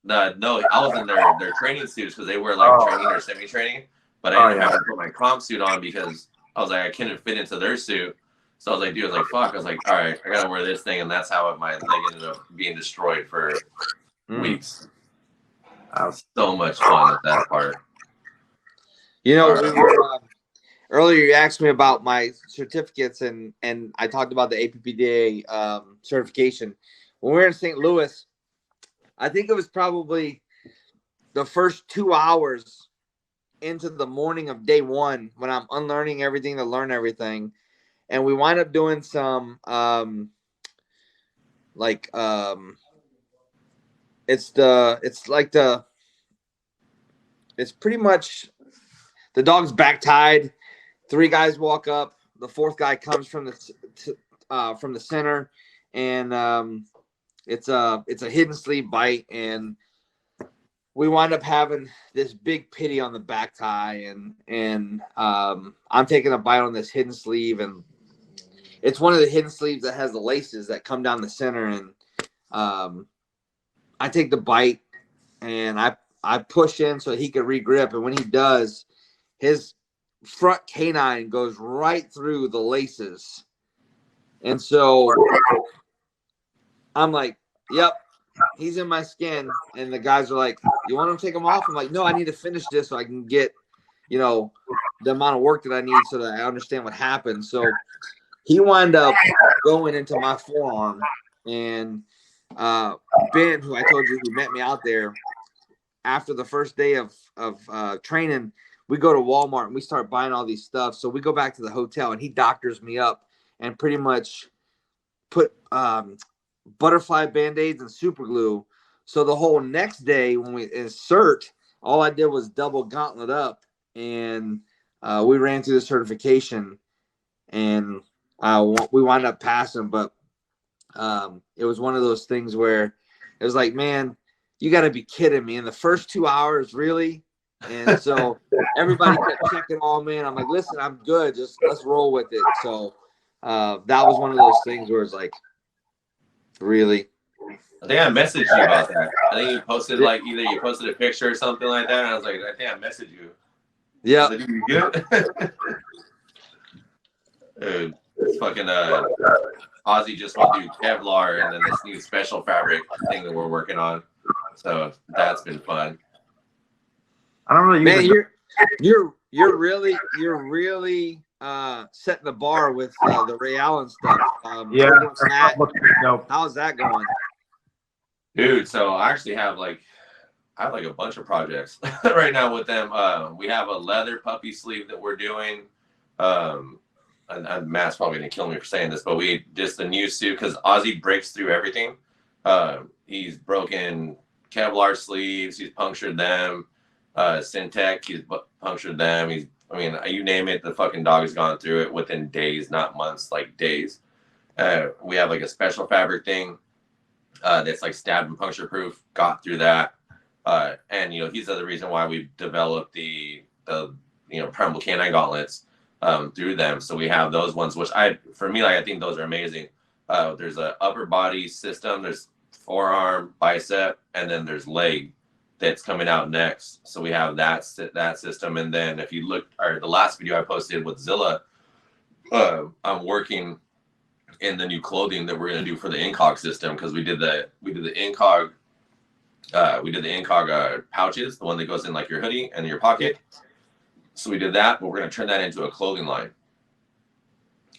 no, I was in their training suits because they were like training or semi-training. But I ended up having to put my comm suit on because I was like I couldn't fit into their suit. So I was like, dude, I was like, fuck. I was like, all right, I gotta wear this thing, and that's how my leg ended up being destroyed for weeks. That was so much fun at that part. You know, we were, earlier you asked me about my certificates, and I talked about the APPDA certification. When we were in St. Louis, I think it was probably the first 2 hours into the morning of day one when I'm unlearning everything to learn everything. And we wind up doing some it's pretty much the dog's back tied. 3 guys walk up. The 4th guy comes from the center, and it's a hidden sleeve bite, and we wind up having this big pity on the back tie, and I'm taking a bite on this hidden sleeve, and it's one of the hidden sleeves that has the laces that come down the center, and I take the bite, and I push in so he can regrip, and when he does, his front canine goes right through the laces, and so I'm like, yep, he's in my skin, and the guys are like, you want him to take him off? I'm like, no, I need to finish this so I can get, you know, the amount of work that I need so that I understand what happened. So he wound up going into my forearm, and Ben, who I told you who met me out there, after the first day of training, we go to Walmart and we start buying all these stuff. So we go back to the hotel, and he doctors me up and pretty much put butterfly Band-Aids and super glue. So the whole next day when we insert, all I did was double gauntlet up, and we ran through the certification, and we wound up passing. But it was one of those things where it was like, man, you got to be kidding me. In the first 2 hours, really? And so everybody kept checking on me, and I'm like, listen, I'm good. Just let's roll with it. So that was one of those things where it's like, really? I think I messaged you about that. I think you posted like either you posted a picture or something like that, and I was like, I think I messaged you. Yeah. Like, you good? It's fucking Ozzy just went through Kevlar and then this new special fabric thing that we're working on. So that's been fun. I don't really use you're really setting the bar with the Ray Allen stuff. How's that going? Dude, so I actually have like a bunch of projects right now with them. We have a leather puppy sleeve that we're doing. And Matt's probably gonna kill me for saying this, but we just a new suit because Ozzy breaks through everything. He's broken Kevlar sleeves, he's punctured them. Syntec, he's punctured them. You name it, the fucking dog has gone through it within days, not months, like days. We have like a special fabric thing that's like stab and puncture proof. Got through that, and he's the other reason why we've developed the Primal K9 gauntlets through them. So we have those ones, which I think those are amazing. There's a upper body system. There's forearm, bicep, and then there's leg that's coming out next. So we have that system. And then if you look, or the last video I posted with Zilla, I'm working in the new clothing that we're gonna do for the Incog system because we did the Incog pouches, the one that goes in like your hoodie and your pocket. So we did that, but we're gonna turn that into a clothing line.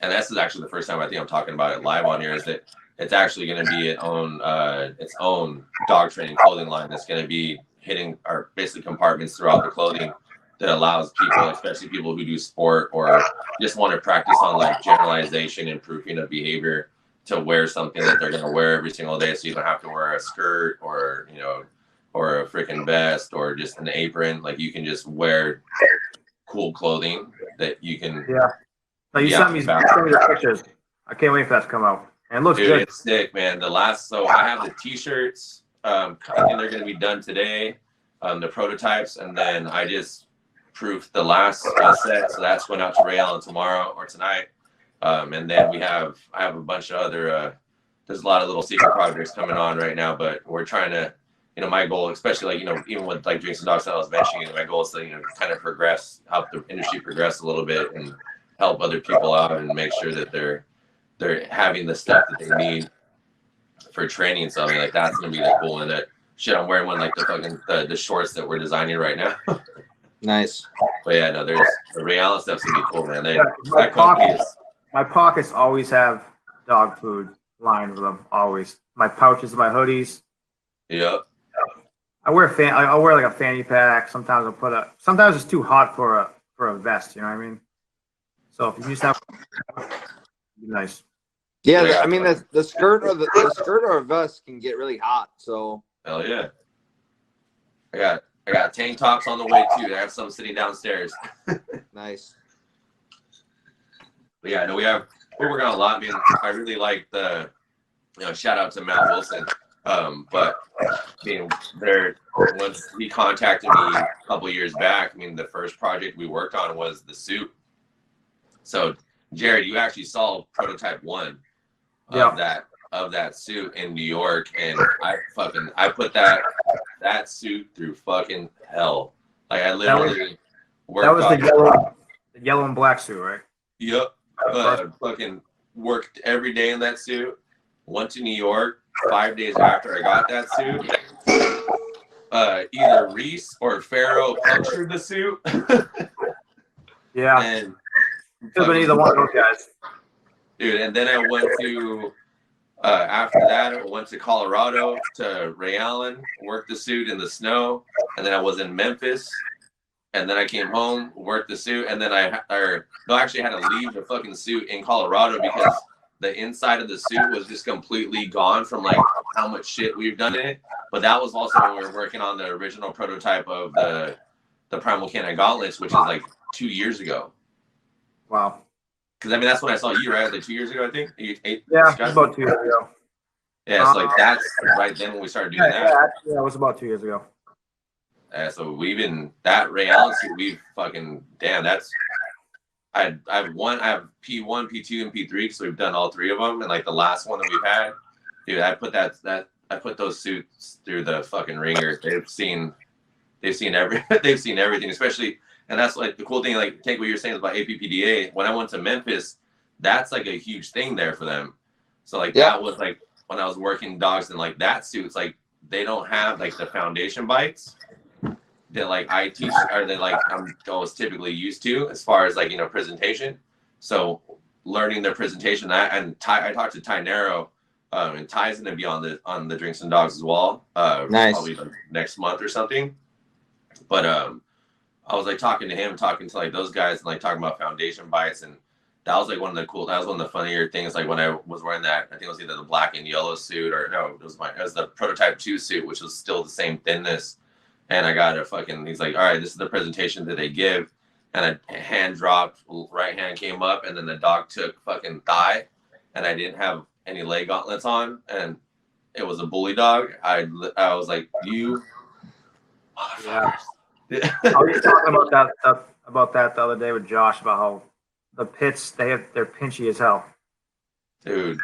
And this is actually the first time I think I'm talking about it live on here. Is that it's actually going to be its own dog training clothing line that's going to be hitting our basically compartments throughout the clothing that allows people, especially people who do sport or just want to practice on like generalization and proofing of behavior, to wear something that they're going to wear every single day. So you don't have to wear a skirt or a freaking vest or just an apron. Like you can just wear cool clothing that you can. Yeah. No, you sent me the pictures. I can't wait for that to come out. And it looks good. It's sick, man. So I have the t-shirts. I think they're going to be done today. The prototypes, and then I just proofed the last set. So that's going out to Ray Allen tomorrow or tonight. And then I have a bunch of other. There's a lot of little secret projects coming on right now, but we're trying to. My goal, especially even with like Drinks and Dogs that I was mentioning, my goal is to kind of progress, help the industry progress a little bit, and help other people out and make sure that they're having the stuff that they need for training. So that's gonna be the cool. And that shit, I'm wearing one like the fucking the shorts that we're designing right now. Nice. But yeah, no, there's the Ray Allen stuff's gonna be cool, man. My pockets always have dog food lined with them. Always. My pouches, my hoodies. Yep. I'll wear like a fanny pack. Sometimes sometimes it's too hot for a vest. You know what I mean? So if you just have, nice. Yeah, I mean the skirt or a vest can get really hot. So hell yeah. I got tank tops on the way too. I have some sitting downstairs. Nice. But yeah, no, we're working on a lot. I really like the shout out to Matt Wilson. But once he contacted me a couple years back, the first project we worked on was the suit. So Jared, you actually saw prototype 1 of that suit in New York, and I put that suit through fucking hell. Like I literally worked. That was the yellow and black suit, right? Yep. Fucking worked every day in that suit. Went to New York 5 days after I got that suit. Either Reese or Pharaoh punctured the suit. Yeah. And could have been either one of those guys. Dude, and then I went to after that I went to Colorado to Ray Allen, worked the suit in the snow, and then I was in Memphis, and then I came home, worked the suit, and then I actually had to leave the fucking suit in Colorado because the inside of the suit was just completely gone from like how much shit we've done in it. But that was also when we were working on the original prototype of the Primal K9 gauntlets, which is like 2 years ago. Wow. Because that's when I saw you, right? Like 2 years ago, I think. Yeah, about 2 years ago. Yeah, so like that's right then when we started doing that. Yeah, it was about 2 years ago. So we've been that Ray Allen suit. We've fucking that's. I have P1, P2, and P3 because we've done all 3 of them, and like the last one that we've had, dude, I put those suits through the fucking ringer. They've seen everything, especially, and that's like the cool thing. Like take what you're saying about APPDA. When I went to Memphis, that's like a huge thing there for them. So like that was like when I was working dogs in like that suits, like they don't have like the foundation bites that like I teach or that like I'm always typically used to as far as like, you know, presentation. So learning their presentation, and I talked to Ty Narrow, and Ty's gonna be on the Drinks and Dogs as well. Nice. Probably like next month or something. But I was like talking to like those guys and like talking about foundation bites, and that was like one of the funnier things. Like when I was wearing that, I think it was either the black and yellow suit or no, it was the prototype 2 suit, which was still the same thinness. And I got he's like, all right, this is the presentation that they give. And a hand dropped, right hand came up, and then the dog took fucking thigh, and I didn't have any leg gauntlets on, and it was a bully dog. I was like, you. Yeah. I was talking about that the other day with Josh about how the pits they're pinchy as hell. Dude.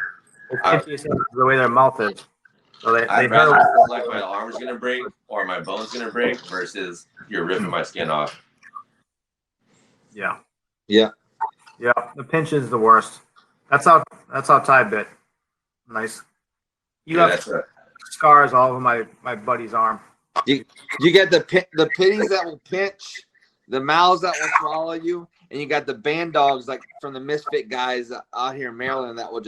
They're pinchy as hell the way their mouth is. So I'd rather feel like my arm's gonna break or my bone's gonna break versus you're ripping my skin off. Yeah. Yeah. Yeah. The pinch is the worst. That's how Ty bit. Nice. You got scars all over my buddy's arm. You get the pitties that will pinch, the mouths that will swallow you, and you got the band dogs like from the Misfit guys out here in Maryland that will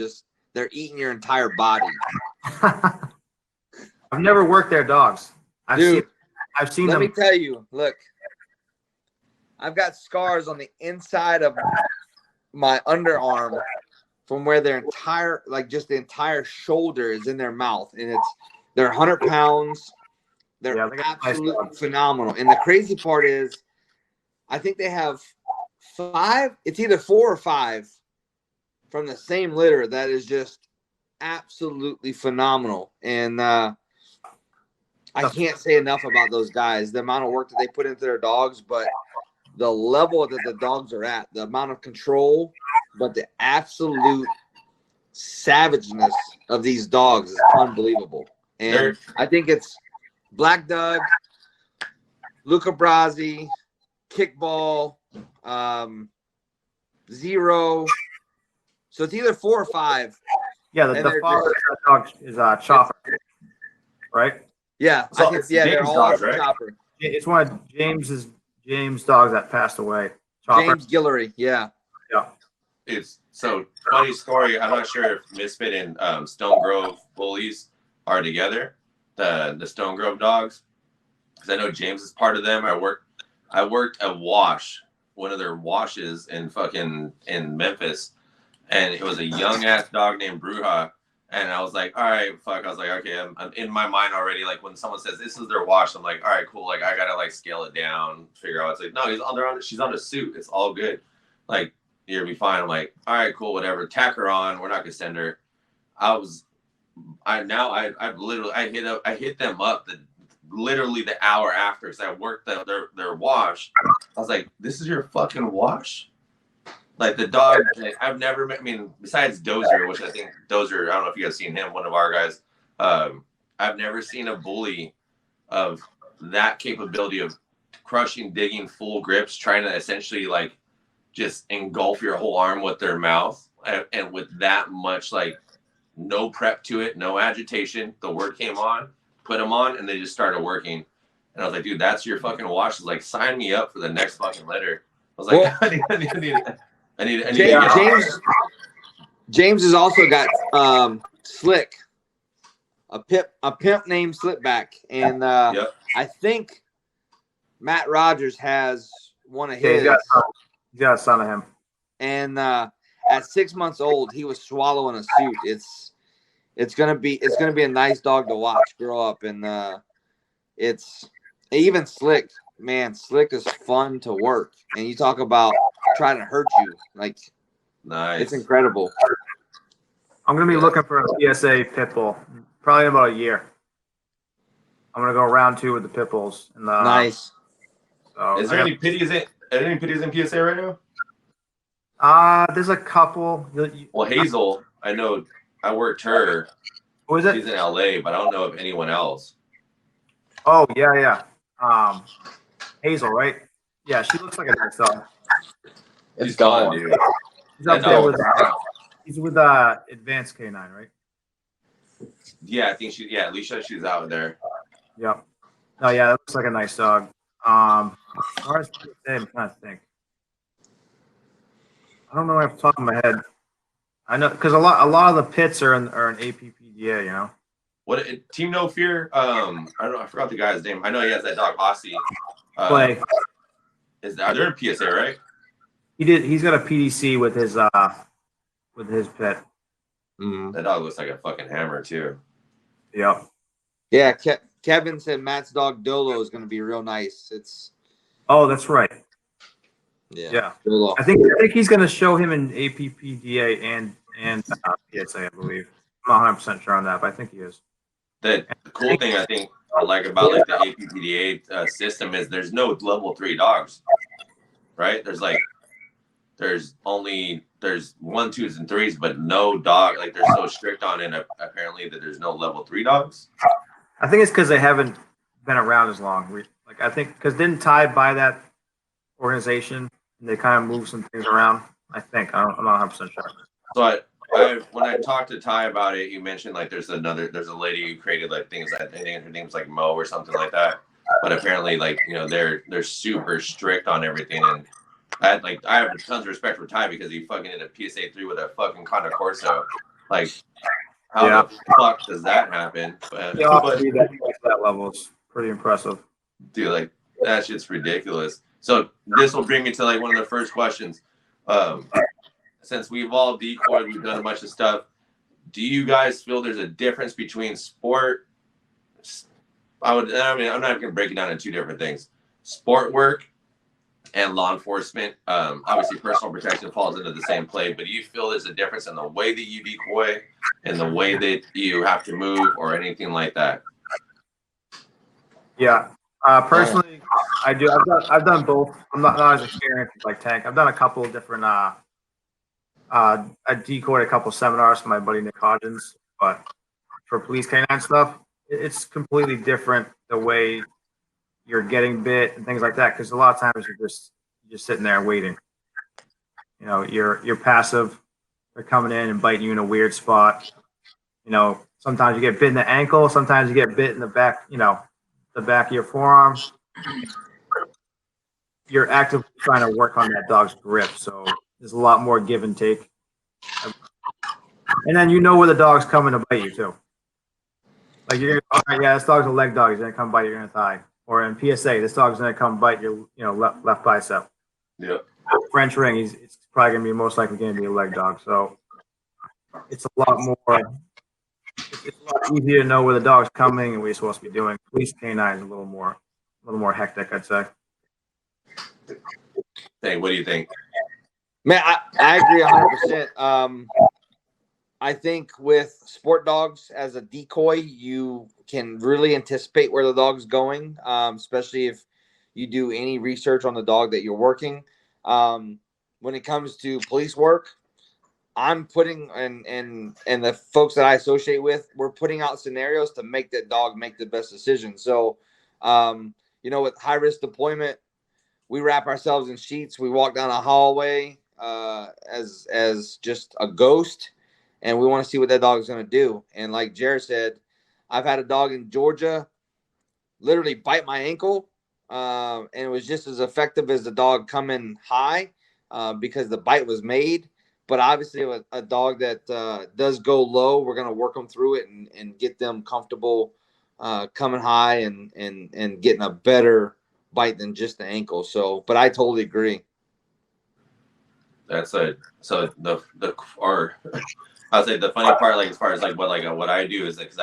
they're eating your entire body. I've never worked their dogs. I've seen them. Let me tell you, look, I've got scars on the inside of my underarm from where their entire, like just the entire shoulder is in their mouth, and they're 100 pounds. They're absolutely phenomenal. And the crazy part is, I think they have 5. It's either 4 or 5 from the same litter that is just absolutely phenomenal. And I can't say enough about those guys. The amount of work that they put into their dogs, but the level that the dogs are at, the amount of control, but the absolute savageness of these dogs is unbelievable. And I think it's Black Doug, Luca Brasi, Kickball, Zero. So it's either 4 or 5. Yeah, the father of that dog is Chopper, right? Yeah, so they're all dogs, right? Chopper. It's one of James' dogs that passed away. Chopper. James Guillory, yeah. Yeah. It's so funny story. I'm not sure if Misfit and Stone Grove Bullies are together, the Stone Grove dogs, because I know James is part of them. I worked a wash, one of their washes in Memphis, and it was a young ass dog named Bruja. And I was like, all right, fuck. I was like, okay, I'm in my mind already. Like when someone says this is their wash, I'm like, all right, cool. Like I gotta like scale it down, figure out. It's like, no, she's on a suit. It's all good. Like you'll be fine. I'm like, all right, cool, whatever. Tack her on. We're not gonna send her. I hit them up literally the hour after because I worked their wash. I was like, this is your fucking wash? Like the dog, I've never met, I mean, besides Dozer, which I think Dozer, I don't know if you guys seen him, one of our guys. I've never seen a bully of that capability of crushing, digging full grips, trying to essentially like just engulf your whole arm with their mouth. And with that much, like no prep to it, no agitation. The word came on, put them on, and they just started working. And I was like, dude, that's your fucking wash. It's like, sign me up for the next fucking letter. I was like, well, I need James has also got Slick, a pimp named Slipback, and I think Matt Rogers has one of his. Yeah, he's got a son of him. And at 6 months old, he was swallowing a suit. It's gonna be a nice dog to watch grow up, and it's even Slick. Man, Slick is fun to work, and you talk about trying to hurt you, like nice. It's incredible. I'm gonna be looking for a PSA pit bull probably in about a year. I'm gonna go round 2 with the pit bulls. Nice. So is there any pitties in PSA right now? There's a couple. Well, Hazel, I know. I worked her. Who is it? She's in LA, but I don't know of anyone else. Oh yeah. Hazel, right? Yeah, she looks like a nice dog. She's gone, dude. He's up there with he's with Advanced K9, right? Yeah, I think Alicia, she's out there. Yep. Oh yeah, that looks like a nice dog. As far as PSA, I'm trying to think. I don't know off the top of my head. I know because a lot of the pits are in APPDA, you know. What Team No Fear? I don't know. I forgot the guy's name. I know he has that dog Aussie. Play. They're in PSA, right? He's got a PDC with his pit. That dog looks like a fucking hammer too. Yep. Yeah, Kevin said Matt's dog Dolo is going to be real nice. Oh, that's right. Yeah. Dolo. I think he's going to show him in APPDA and PSA, I believe. I'm not 100% sure on that, but I think he is. The cool thing I think I like about like the APPDA system is there's no level 3 dogs, right? There's 1, 2s, and 3s, but no dog. Like they're so strict on it apparently that there's no level 3 dogs. I think it's because they haven't been around as long. Like I think because didn't Ty buy that organization and they kind of moved some things around. I think I'm not 100% sure. So when I talked to Ty about it, he mentioned like there's a lady who created like things. I think her name's like Mo or something like that. But apparently, like they're super strict on everything, and I have tons of respect for Ty because he fucking did a PSA 3 with a fucking Conda Corso. Like, how the fuck does that happen? But that level is pretty impressive. Dude, like that shit's ridiculous. So this will bring me to like one of the first questions. Since we've all decoyed, we've done a bunch of stuff. Do you guys feel there's a difference between sport? I'm not even gonna break it down into two different things. Sport work and law enforcement. Obviously, personal protection falls into the same play, but do you feel there's a difference in the way that you decoy and the way that you have to move or anything like that? Yeah. Personally, I do. I've done both. I'm not as experienced like Tank. I've done a couple of different. I decoyed a couple seminars for my buddy Nick Hodgins, but for police K9 stuff, it's completely different the way you're getting bit and things like that. Because a lot of times you're just sitting there waiting. You know, you're passive. They're coming in and biting you in a weird spot. You know, sometimes you get bit in the ankle. Sometimes you get bit in the back. You know, the back of your forearm. You're actively trying to work on that dog's grip, so there's a lot more give and take. And then you know where the dog's coming to bite you too. Like you're gonna, all right, yeah, this dog's a leg dog. He's gonna come bite your inner thigh. Or in PSA, this dog's gonna come bite your left bicep. Yeah. French ring, it's probably gonna be most likely gonna be a leg dog. So it's a lot more. It's a lot easier to know where the dog's coming and what you're supposed to be doing. Police K9 is a little more hectic, I'd say. Hey, what do you think? Man, I agree 100%. I think with sport dogs as a decoy, you can really anticipate where the dog's going, especially if you do any research on the dog that you're working. When it comes to police work, I'm putting and the folks that I associate with, we're putting out scenarios to make that dog make the best decision. So, with high risk deployment, we wrap ourselves in sheets. We walk down a hallway as just a ghost, and we want to see what that dog is going to do. And like Jared said, I've had a dog in Georgia literally bite my ankle, and it was just as effective as the dog coming high because the bite was made. But obviously, a dog that does go low, we're going to work them through it and get them comfortable coming high and getting a better bite than just the ankle. So, but I totally agree. I'll say the funny part, like as far as like what I do is because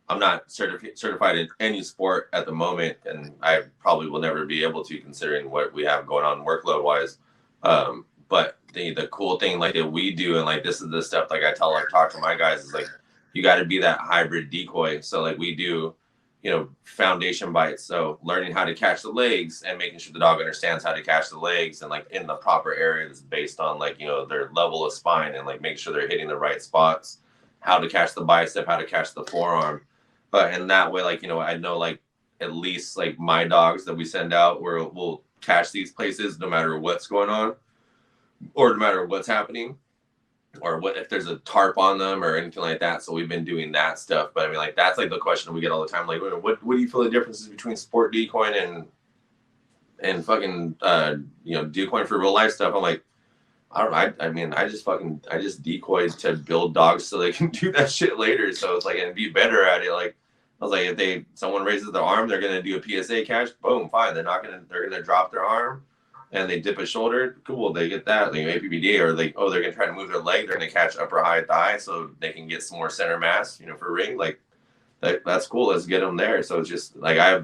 I'm not certified in any sport at the moment, and I probably will never be able to considering what we have going on workload wise. But the cool thing like that we do, and like this is the stuff like I talk to my guys is like you got to be that hybrid decoy. So like we do, foundation bites. So learning how to catch the legs and making sure the dog understands how to catch the legs and like in the proper areas based on like, their level of spine and like make sure they're hitting the right spots, how to catch the bicep, how to catch the forearm. But in that way, like, I know like at least like my dogs that we send out where we'll catch these places no matter what's going on. or no matter what's happening, or what if there's a tarp on them or anything like that. So we've been doing that stuff. But I mean, like that's like the question we get all the time. Like, what do you feel the differences between sport decoying and fucking decoying for real life stuff? I'm like, I don't know. I mean, I just decoyed to build dogs so they can do that shit later. So it's like, and be better at it. Like, I was like, if someone raises their arm, they're gonna do a PSA catch. Boom, fine. They're gonna drop their arm, and they dip a shoulder. Cool, they get that. Like APBD, or like, oh, they're gonna try to move their leg. They're gonna catch upper high thigh, so they can get some more center mass. For ring. Like, that's cool. Let's get them there. So it's just like I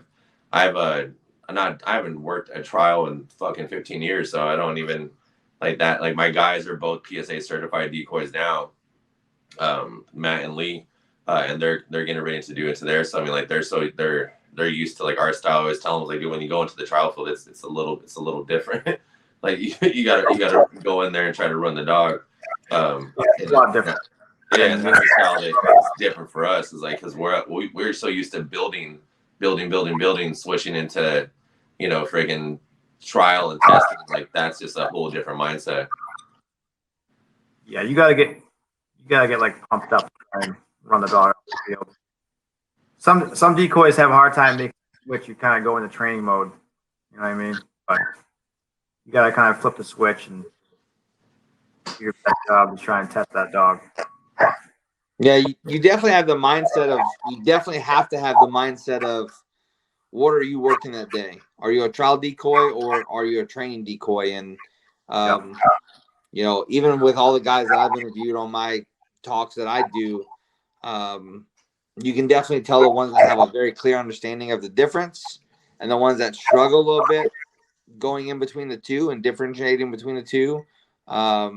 haven't worked a trial in fucking 15 years, so I don't even like that. Like my guys are both PSA certified decoys now, Matt and Lee. And they're getting ready to do it to there. So I mean, like they're used to like our style. I always tell them like when you go into the trial field, it's a little different. Like you gotta go in there and try to run the dog. It's a lot different. Yeah, and that's the style that's different for us. Is like because we're so used to building, switching into freaking trial and testing. Like that's just a whole different mindset. Yeah, you gotta get like pumped up and run the dog off the field. Some decoys have a hard time making the switch. You kind of go into training mode. You know what I mean? But you gotta kind of flip the switch and do your best job to try and test that dog. Yeah, you definitely have the mindset of. You definitely have to have the mindset of, what are you working that day? Are you a trial decoy or are you a training decoy? And even with all the guys that I've interviewed on my talks that I do, you can definitely tell the ones that have a very clear understanding of the difference and the ones that struggle a little bit going in between the two and differentiating between the two. But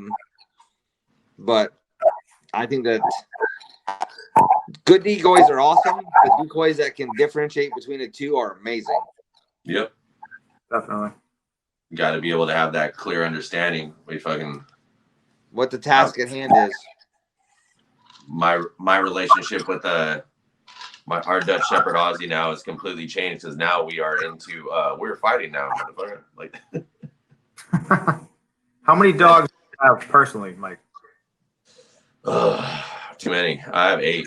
I think that good decoys are awesome. The decoys that can differentiate between the two are amazing. Yep. Definitely. You got to be able to have that clear understanding. What the task at hand is. My relationship with our Dutch Shepherd Aussie now has completely changed because now we are into we're fighting now, motherfucker. Like, how many dogs do you have personally, Mike? Too many. I have 8.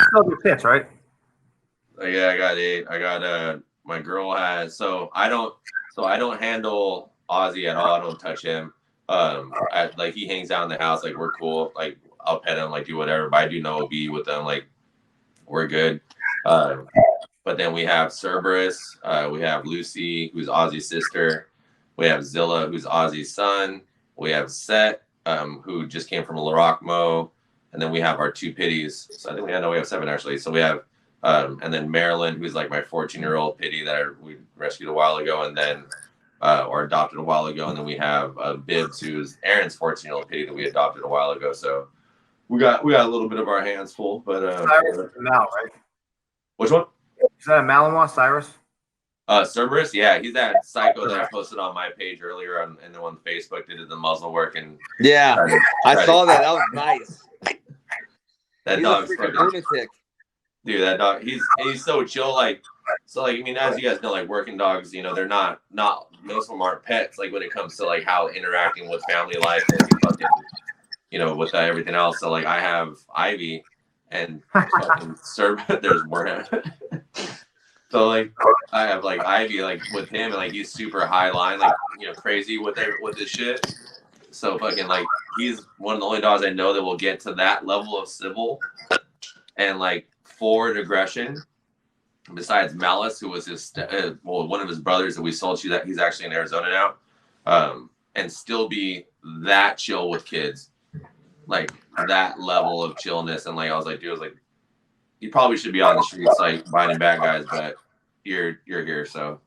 Still your pits, right? Yeah, I got 8. I got my girl has. So I don't handle Aussie at all. I don't touch him. Like he hangs out in the house. Like we're cool. Like I'll pet him. Like do whatever. But I do no OB with them. Like we're good. But then we have Cerberus. We have Lucy, who's Aussie's sister. We have Zilla, who's Aussie's son. We have Set, who just came from Larocmo. And then we have our 2 pitties. So I think we have 7 actually. So we have, and then Marilyn, who's like my 14-year-old pitty that we rescued a while ago, and then or adopted a while ago. And then we have Bibbs, who's Aaron's 14-year-old pitty that we adopted a while ago. So we got a little bit of our hands full. But Cyrus Mal, right? Which one? Is that a Malinois, Cyrus? Cerberus, yeah, he's that psycho that I posted on my page earlier and then on Facebook that did the muzzle work and I saw that. That was nice. That dog's fucking lunatic. Dude, that dog, he's so chill. Like I mean, as you guys know, like working dogs, they're not most of them aren't pets. Like when it comes to like how interacting with family life and fucking, with everything else. So like I have Ivy and fucking there's more. So like I have like Ivy like with him and like he's super high line, like crazy with his shit. So fucking like he's one of the only dogs I know that will get to that level of civil and like forward aggression. Besides Malice, who was his one of his brothers that we sold to, that he's actually in Arizona now, and still be that chill with kids, like that level of chillness. And like I was like, you probably should be on the streets like finding bad guys, but you're here, so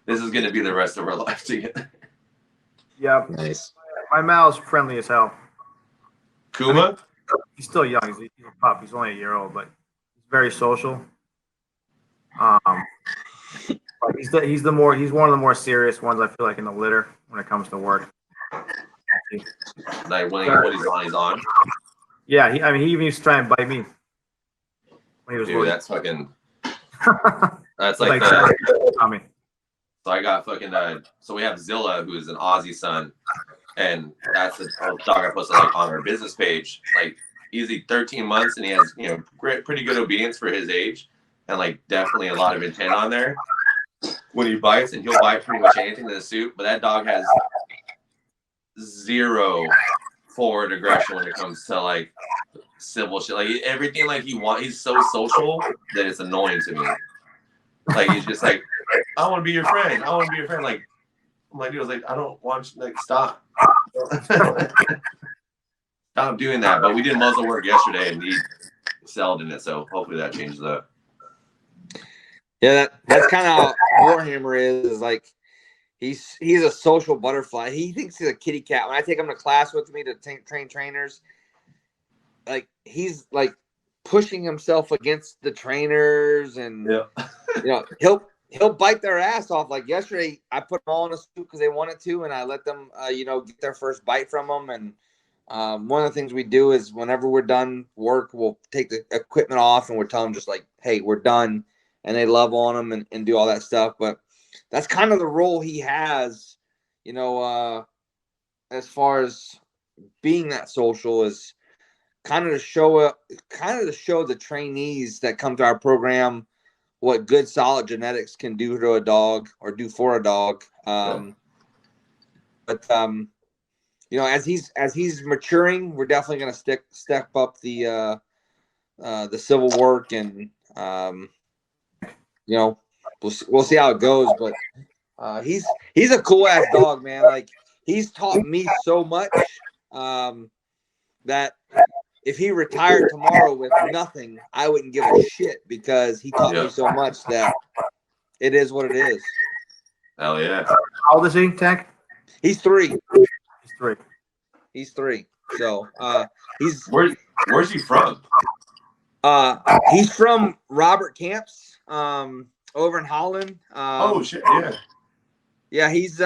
this is gonna be the rest of our life together. Yeah, nice. My Mal's friendly as hell. Kuma, he's still young. He's a pup. He's only a year old, but he's very social. But he's one of the more serious ones I feel like in the litter when it comes to work. Like when he's on. Yeah, he even used to try and bite me. Dude, that's fucking. That's like it's So I got fucking so we have Zilla, who is an Aussie son, and that's the dog I posted like on our business page. Like easy 13 months, and he has pretty good obedience for his age, and like definitely a lot of intent on there. When he bites, and he'll bite pretty much anything in the suit, but that dog has zero forward aggression when it comes to like civil shit. Like everything like he's so social that it's annoying to me. Like he's just like, I want to be your friend. I want to be your friend. Like I'm like, dude, I was like, I don't want you, like stop. Stop doing that. But we did muzzle work yesterday and he excelled in it, so hopefully that changes up. Yeah, that's kind of how Warhammer is like he's a social butterfly. He thinks he's a kitty cat. When I take him to class with me to train trainers, like he's like pushing himself against the trainers, and he'll bite their ass off. Like yesterday, I put them all in a suit because they wanted to, and I let them get their first bite from them. And one of the things we do is whenever we're done work, we'll take the equipment off and we'll tell them just like, hey, we're done. And they love on him and do all that stuff. But that's kind of the role he has, as far as being that social is kind of to show the trainees that come to our program what good solid genetics can do to a dog or do for a dog. But as he's maturing, we're definitely going to step up the civil work, and we'll see how it goes. But he's a cool ass dog, man. Like he's taught me so much that if he retired tomorrow with nothing, I wouldn't give a shit because he taught me so much that it is what it is. Hell yeah. How old is he, Tank? He's 3. He's 3. So where's he from? He's from Robert Camps, over in Holland. Oh shit, yeah. Yeah, he's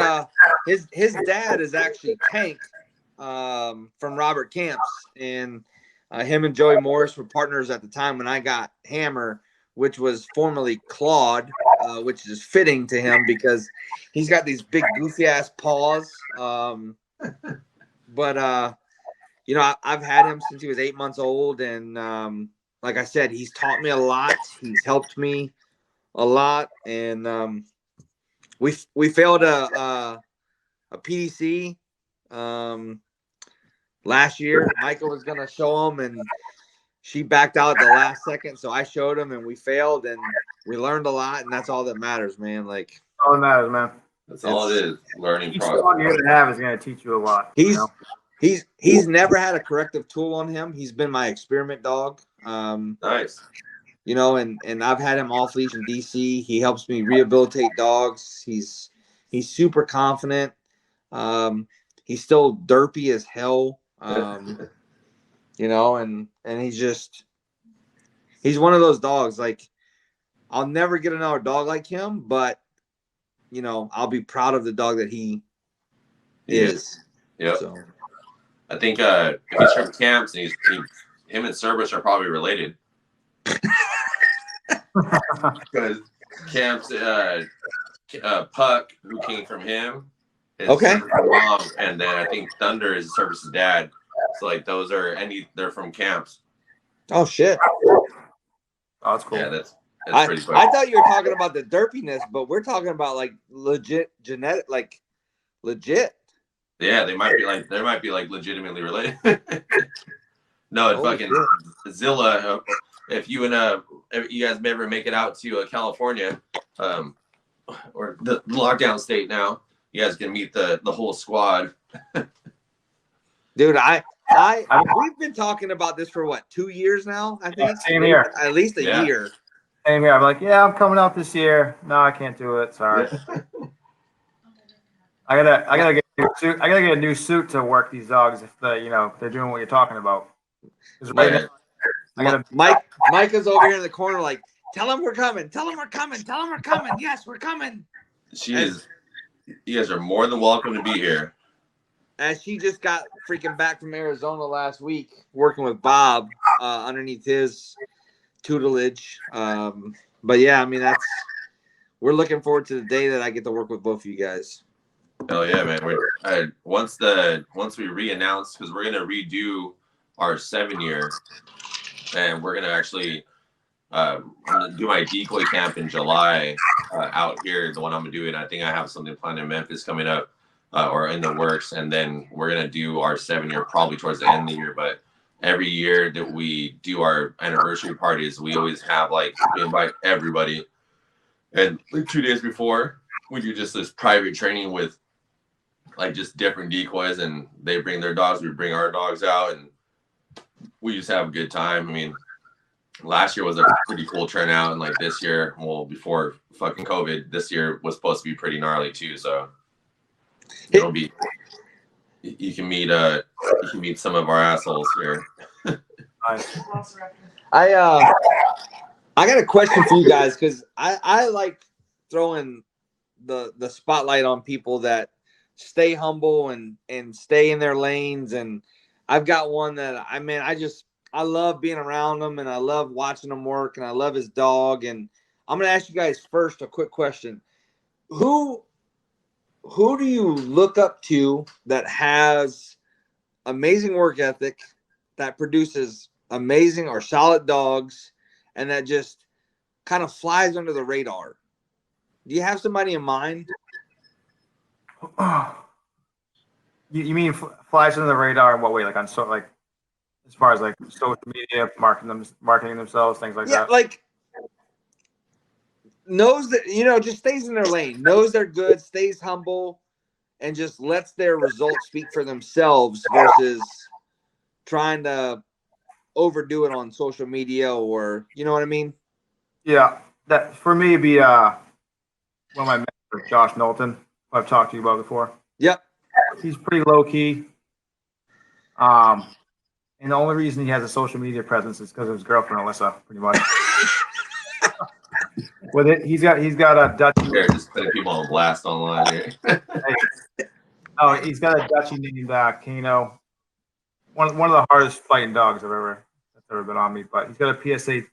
his dad is actually Tank, from Robert Camps, and him and Joey Morris were partners at the time when I got Hammer, which was formerly Claude, which is fitting to him because he's got these big goofy ass paws. But I've had him since he was 8 months old, and like I said, he's taught me a lot. He's helped me a lot, and we failed a PDC last year. Michael was gonna show him, and she backed out at the last second, so I showed him, and we failed, and we learned a lot, and that's all that matters, man. Like all that matters, man. That's all it is. Learning Each process. dog you're gonna have is gonna teach you a lot. He's never had a corrective tool on him. He's been my experiment dog. Nice. And I've had him off leash in DC. He helps me rehabilitate dogs. He's super confident. He's still derpy as hell. And he's one of those dogs. Like I'll never get another dog like him, but I'll be proud of the dog that he is. Yeah. So I think if he's from Camps, and him and Cerberus are probably related. Because Camps, Puck, who came from him, is Cerberus' mom, and then I think Thunder is Cerberus' dad. So like those are, they're from Camps. Oh shit! Oh, that's cool. Yeah, that's pretty cool. I thought you were talking about the derpiness, but we're talking about like legit genetic, like legit. Yeah, they might be like legitimately related. No, fucking shit. Zilla. If you guys ever make it out to California, or the lockdown state now, you guys can meet the whole squad. Dude, we've been talking about this for what, 2 years now? I think. Same here. At least a year. Same here. I'm like, yeah, I'm coming out this year. No, I can't do it. Sorry. I gotta get a new suit. I gotta get a new suit to work these dogs if they're doing what you're talking about. Right now, Mike is over here in the corner, like, tell them we're coming. Tell them we're coming. Tell them we're coming. Yes, we're coming. You guys are more than welcome to be here. As she just got freaking back from Arizona last week, working with Bob underneath his tutelage. But yeah, I mean we're looking forward to the day that I get to work with both of you guys. Hell yeah, man! Once we re-announce, because we're gonna redo our 7-year, and we're gonna actually I'm gonna do my decoy camp in July out here. The one I'm gonna do it. I think I have something planned in Memphis coming up or in the works, and then we're gonna do our 7-year probably towards the end of the year. But every year that we do our anniversary parties, we always have like we invite everybody, and like 2 days before we do just this private training with like just different decoys, and they bring their dogs, we bring our dogs out, and we just have a good time. I mean, last year was a pretty cool turnout, and like this year, well, before fucking COVID, this year was supposed to be pretty gnarly too. So it'll be you can meet some of our assholes here. I got a question for you guys, because I like throwing the spotlight on people that stay humble and stay in their lanes. And I've got one that I love being around him, and I love watching him work, and I love his dog. And I'm going to ask you guys first a quick question. Who do you look up to that has amazing work ethic, that produces amazing or solid dogs, and that just kind of flies under the radar? Do you have somebody in mind? You mean flies under the radar in what way? Like as far as like social media, marketing themselves, things like that. Like knows that, just stays in their lane, knows they're good, stays humble, and just lets their results speak for themselves versus trying to overdo it on social media, or you know what I mean? Yeah, that for me be one of my mentors, Josh Knowlton, who I've talked to you about before. Yep. He's pretty low key. And the only reason he has a social media presence is because of his girlfriend Alyssa, pretty much. With it, he's got a Dutchie. Here, just putting people on blast online here. Oh, he's got a Dutchie named Kano. One of the hardest fighting dogs that's ever been on me. But he's got a PSA. He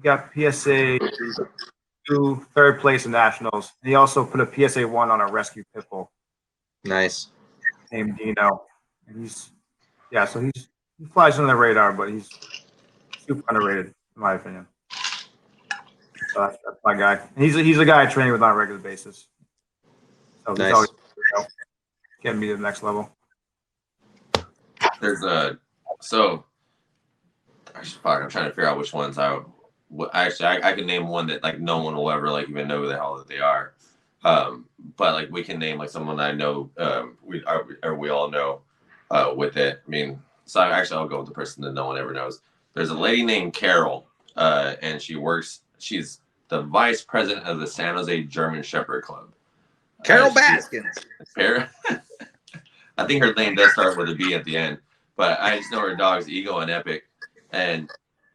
got PSA 2 third place in nationals. And he also put a PSA 1 on a rescue pit bull. Nice. Named Dino. And so he flies under the radar, but he's super underrated in my opinion. So that's my guy. And he's a guy I train with on a regular basis. So he's always getting me to the next level. There's I'm trying to figure out which ones I can name one that like no one will ever like even know who the hell that they are. But like we can name like someone I know we all know with it. I mean, so I'll go with the person that no one ever knows. There's a lady named Carol, and she's the vice president of the San Jose German Shepherd Club. Carol Baskins. I think her name does start with a B at the end, but I just know her dogs Ego and Epic. And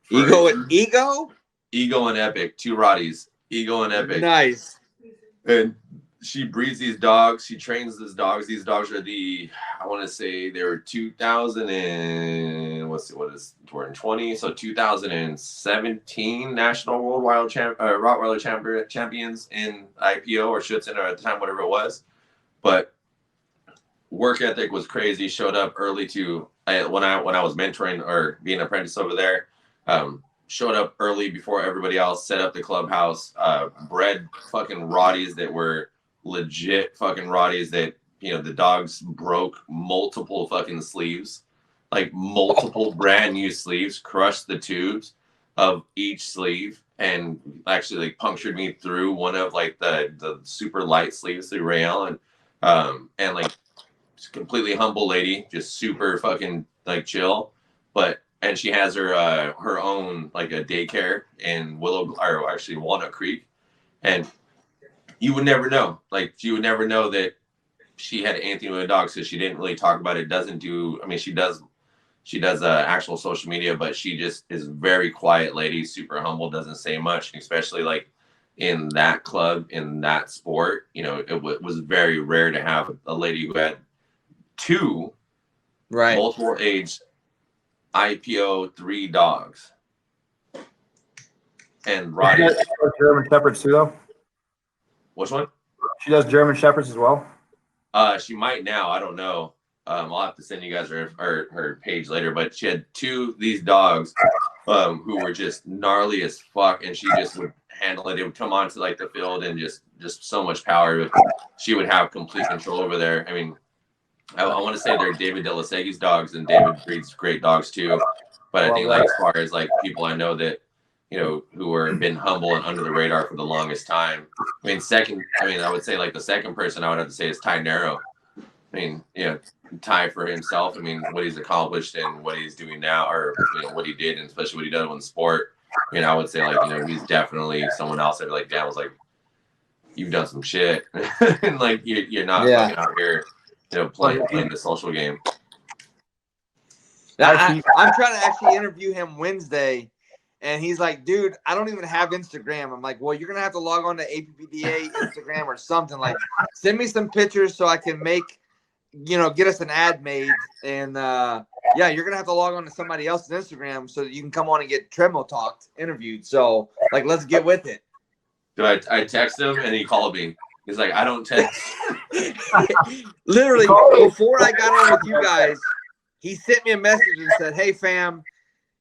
Ego and Epic, 2 Rotties, Ego and Epic. Nice. And she breeds these dogs. She trains these dogs. These dogs are I want to say they were 2000 and we're in 20, so 2017 National World Rottweiler Champions in IPO or Schutzen or at the time, whatever it was. But work ethic was crazy. Showed up early when I was mentoring or being an apprentice over there. Showed up early before everybody else. Set up the clubhouse. Bred fucking Rotties that were legit fucking Rotties that the dogs broke multiple fucking sleeves, like multiple brand new sleeves. Crushed the tubes of each sleeve and actually like punctured me through one of like the super light sleeves through rail and like. Completely humble lady, just super fucking like chill, and she has her own like a daycare in Walnut Creek, and you would never know, that she had anything with dogs because she didn't really talk about it. She does actual social media, but she just is very quiet lady, super humble, doesn't say much, especially like in that club, in that sport. It was very rare to have a lady who had 2 multiple age IPO 3 dogs and Rotties. German Shepherds too, though. Which one? She does German Shepherds as well. She might now. I don't know. I'll have to send you guys her page later. But she had these dogs, who were just gnarly as fuck, and she just would handle it. It would come onto like the field and just so much power. She would have complete control over there. I mean, I want to say they're David Delasegi's dogs, and David breeds great dogs too. But I think like as far as like people I know that who are been humble and under the radar for the longest time. I would say like the second person I would have to say is Ty Narrow. I mean, Ty for himself. I mean, what he's accomplished and what he's doing now, or what he did, and especially what he done in the sport. I would say like he's definitely someone else that like Dan was like, you've done some shit, and like you're not fucking out here, playing the social game. I'm trying to actually interview him Wednesday. And he's like, dude, I don't even have Instagram. I'm like, well, you're going to have to log on to APPDA Instagram or something. Like, send me some pictures so I can get us an ad made. And, you're going to have to log on to somebody else's Instagram so that you can come on and get Treadmill Talked interviewed. So, like, let's get with it. Dude, I text him and he called me. He's like, I don't text. Literally, before I got on with you guys, he sent me a message and said, hey, fam.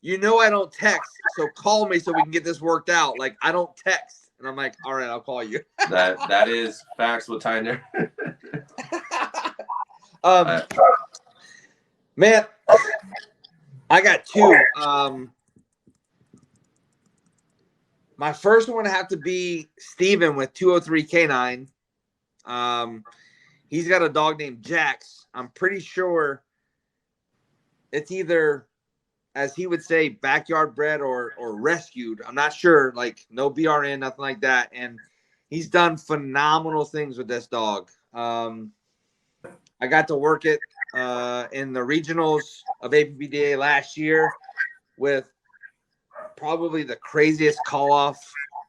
I don't text, so call me so we can get this worked out. Like, I don't text. And I'm like, all right, I'll call you. That is facts with Tyner. Man, I got two. My first one would have to be Steven with 203 K9. He's got a dog named Jax. I'm pretty sure it's either, as he would say, backyard bred or rescued. I'm not sure, like no BRN, nothing like that. And he's done phenomenal things with this dog. I got to work it in the regionals of APPDA last year with probably the craziest call-off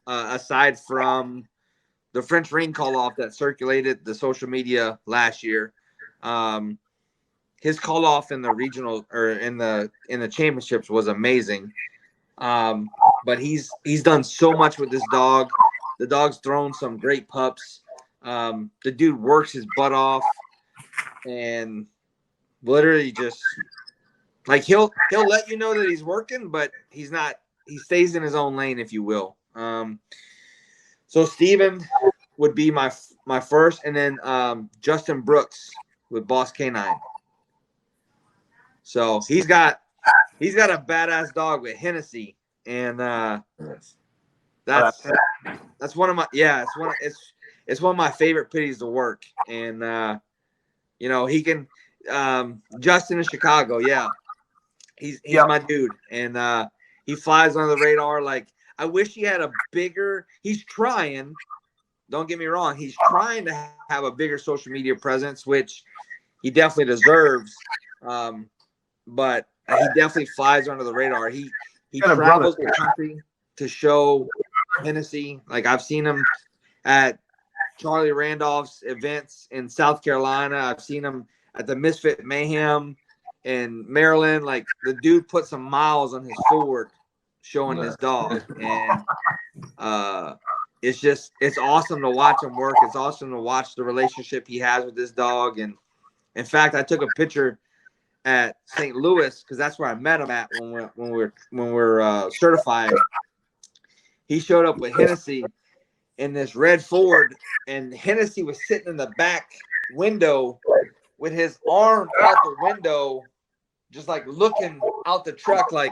aside from the French ring call-off that circulated the social media last year. His call off in the regional or in the championships was amazing. But he's done so much with this dog. The dog's thrown some great pups. The dude works his butt off and literally just like he'll let you know that he's working, but he's not. He stays in his own lane, if you will. So Steven would be my first, and then Justin Brooks with Boss K9. So he's got a badass dog with Hennessy, and that's one of my it's one of my favorite pitties to work. And he can Justin in Chicago, he's my dude, and he flies under the radar. Like, I wish he had a bigger. He's trying. Don't get me wrong. He's trying to have a bigger social media presence, which he definitely deserves. But he definitely flies under the radar. He travels the country to show Hennessy. Like, I've seen him at Charlie Randolph's events in South Carolina. I've seen him at the Misfit Mayhem in Maryland. Like, the dude put some miles on his Ford showing his dog. And it's awesome to watch him work. It's awesome to watch the relationship he has with this dog. And in fact, I took a picture at St. Louis because that's where I met him at when we're certifying. He showed up with Hennessy in this red Ford, and Hennessy was sitting in the back window with his arm out the window, just like looking out the truck, like,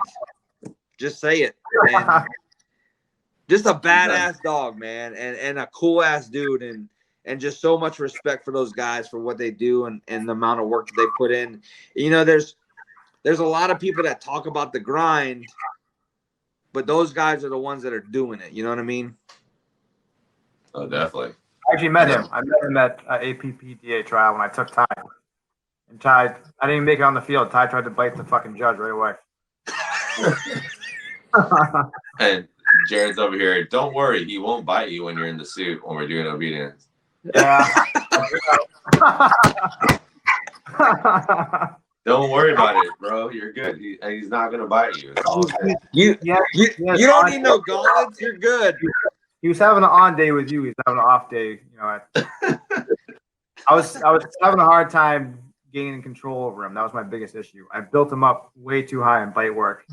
just say it. And just a badass dog, man, and a cool ass dude, and just so much respect for those guys for what they do and the amount of work that they put in. There's a lot of people that talk about the grind, but those guys are the ones that are doing it. You know what I mean? Oh, definitely. I actually met him. I met him at APPDA trial when I took Ty. And Ty, I didn't even make it on the field. Ty tried to bite the fucking judge right away. And Jared's over here. Don't worry, he won't bite you when you're in the suit when we're doing obedience. Yeah. Don't worry about it, bro. You're good. He's not gonna bite you. It's all good. You don't need no gauntlets. You're good. He was having an on day with you. He's having an off day. You know, I was having a hard time gaining control over him. That was my biggest issue. I built him up way too high in bite work.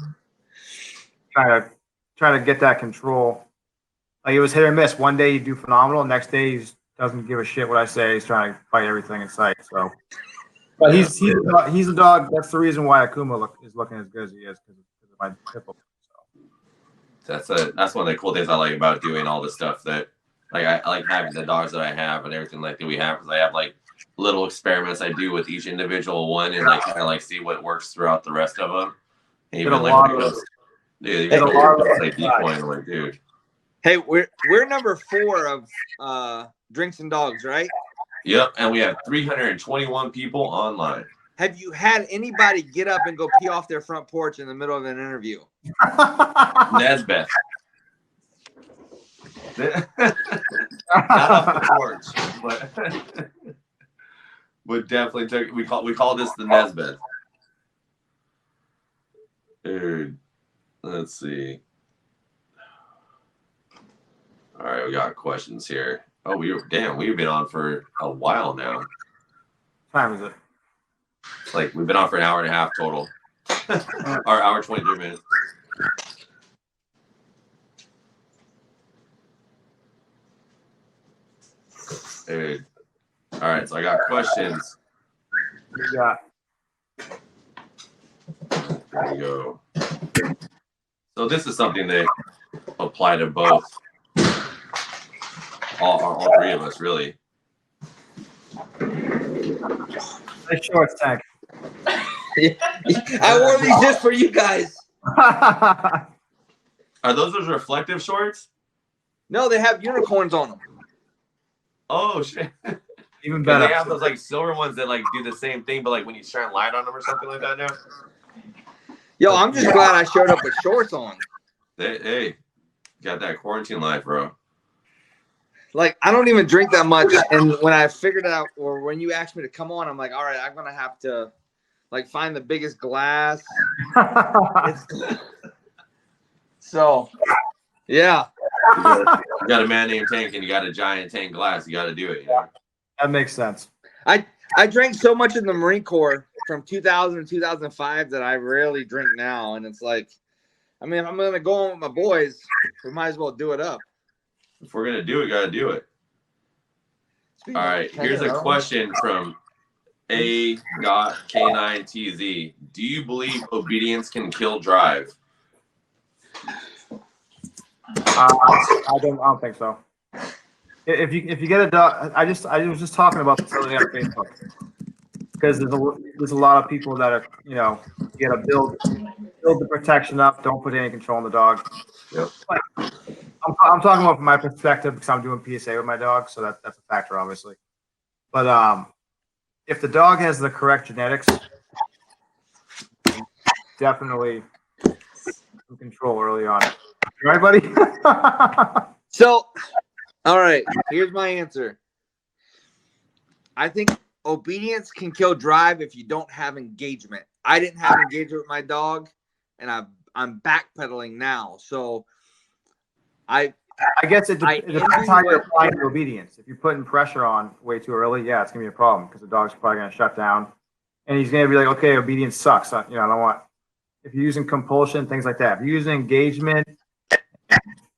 Trying to get that control. Like it was hit or miss. One day you do phenomenal. Next day he doesn't give a shit what I say. He's trying to fight everything in sight. So, but he's a dog. That's the reason why Akuma is looking as good as he is because of my hippo. That's one of the cool things I like about doing all the stuff that like I like having the dogs that I have and everything like that we have because I have like little experiments I do with each individual one and like kind of like see what works throughout the rest of them. And even like dude, like decoying, like dude. Hey, we're number 4 of Drinks and Dogs, right? Yep, and we have 321 people online. Have you had anybody get up and go pee off their front porch in the middle of an interview? Nesbeth. Not off the porch, but definitely took. We call this the Nesbeth. Dude, let's see. All right, we got questions here. Oh, we've been on for a while now. What time is it? It's like we've been on for an hour and a half total. Or hour 23 minutes. Dude. All right, so I got questions. Yeah. There you go. So this is something that apply to both all 3 of us, really. Nice shorts, Tank. I wore these just for you guys. Are those reflective shorts? No, they have unicorns on them. Oh shit! Even better. They have those like silver ones that like do the same thing, but like when you shine light on them or something like that. Now. Yo, I'm just glad I showed up with shorts on. Hey, got that quarantine life, bro. Like, I don't even drink that much. And when I figured it out, or when you asked me to come on, I'm like, all right, I'm going to have to, like, find the biggest glass. So, yeah. You got a man named Tank and you got a giant tank glass. You got to do it. You know? That makes sense. I drank so much in the Marine Corps from 2000 to 2005 that I rarely drink now. And it's like, I mean, if I'm going to go on with my boys, we might as well do it up. If we're gonna do it, gotta do it. All right, here's a question from A.K9TZ. Do you believe obedience can kill drive? I don't think so. If you get a dog, I was just talking about this earlier on Facebook because there's a lot of people that are you gotta build the protection up. Don't put any control on the dog. Yep. I'm talking about from my perspective because I'm doing PSA with my dog, so that's a factor, obviously. But if the dog has the correct genetics, definitely some control early on. Right, buddy? So, all right, here's my answer. I think obedience can kill drive if you don't have engagement. I didn't have engagement with my dog, and I'm backpedaling now. So, I guess it depends how you're applying your obedience. If you're putting pressure on way too early, yeah, it's gonna be a problem because the dog's probably gonna shut down, and he's gonna be like, okay, obedience sucks. I don't want. If you're using compulsion, things like that. If you're using engagement,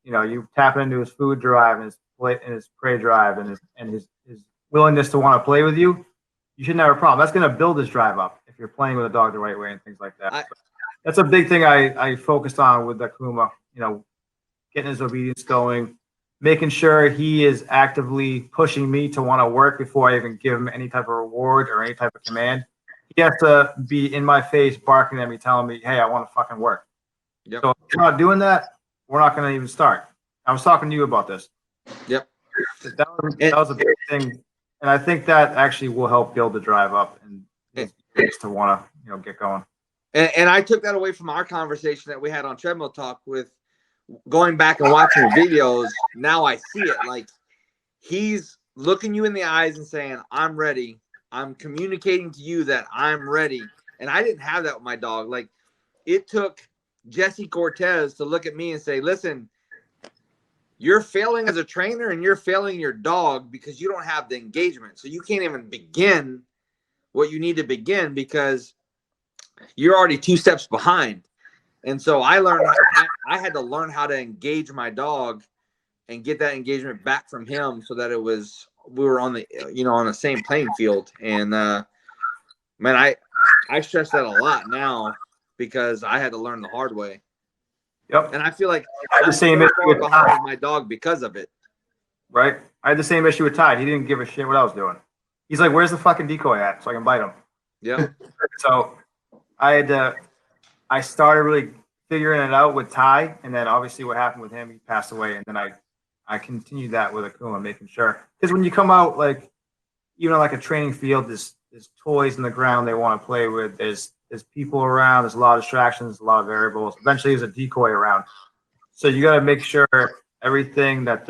you tap into his food drive and his prey drive and his willingness to want to play with you, you shouldn't have a problem. That's gonna build his drive up if you're playing with a dog the right way and things like that. That's a big thing I focused on with Akuma. Getting his obedience going, making sure he is actively pushing me to want to work before I even give him any type of reward or any type of command. He has to be in my face, barking at me, telling me, hey, I want to fucking work. Yep. So if you're not doing that, we're not going to even start. I was talking to you about this. Yep. That was a big thing. And I think that actually will help build the drive up and to want to, get going. And I took that away from our conversation that we had on Treadmill Talk with going back and watching videos. Now I see it. Like, he's looking you in the eyes and saying, I'm ready. I'm communicating to you that I'm ready. And I didn't have that with my dog. Like, it took Jesse Cortez to look at me and say, listen, you're failing as a trainer and you're failing your dog because you don't have the engagement. So you can't even begin what you need to begin because you're already 2 steps behind. And so I had to learn how to engage my dog and get that engagement back from him so that we were on the same playing field. And man, I stress that a lot now because I had to learn the hard way. Yep. And I feel like I had the same issue with behind my dog because of it. Right. I had the same issue with Tide. He didn't give a shit what I was doing. He's like, "Where's the fucking decoy at?" So I can bite him. Yeah. So I started really figuring it out with Ty, and then obviously what happened with him, he passed away, and then I continued that with Akuma, making sure, because when you come out, like, like a training field, there's toys in the ground they want to play with, there's people around, there's a lot of distractions, a lot of variables. Eventually there's a decoy around, so you got to make sure everything that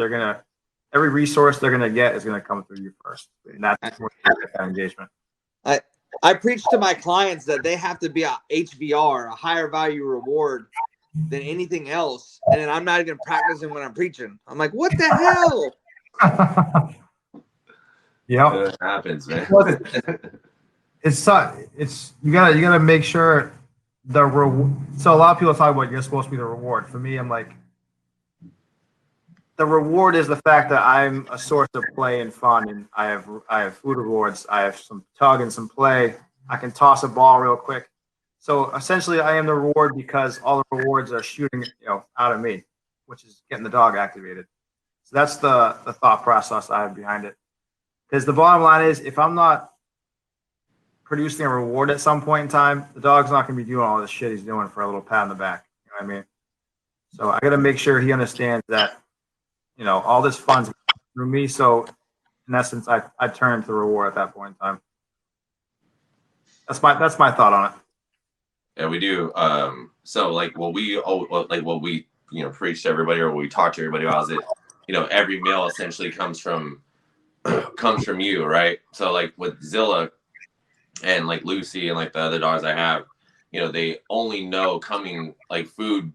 every resource they're gonna get is gonna come through you first, and that's where you get that engagement. I preach to my clients that they have to be a HVR, a higher value reward, than anything else. And then I'm not even practicing when I'm preaching. I'm like, what the hell? Yeah, It happens, man. It's you gotta make sure so a lot of people talk about you're supposed to be the reward. For me, I'm like, the reward is the fact that I'm a source of play and fun, and I have food rewards. I have some tug and some play. I can toss a ball real quick. So essentially, I am the reward because all the rewards are shooting out of me, which is getting the dog activated. So that's the thought process I have behind it. Because the bottom line is, if I'm not producing a reward at some point in time, the dog's not going to be doing all this shit he's doing for a little pat on the back. You know what I mean? So I got to make sure he understands that. All this fun's through me. So in essence, I turn to the reward at that point in time. That's my thought on it. Yeah, we do. So like what we preach to everybody, or what we talk to everybody about is that, every meal essentially comes from you, right? So like with Zilla and like Lucy and like the other dogs I have, they only know food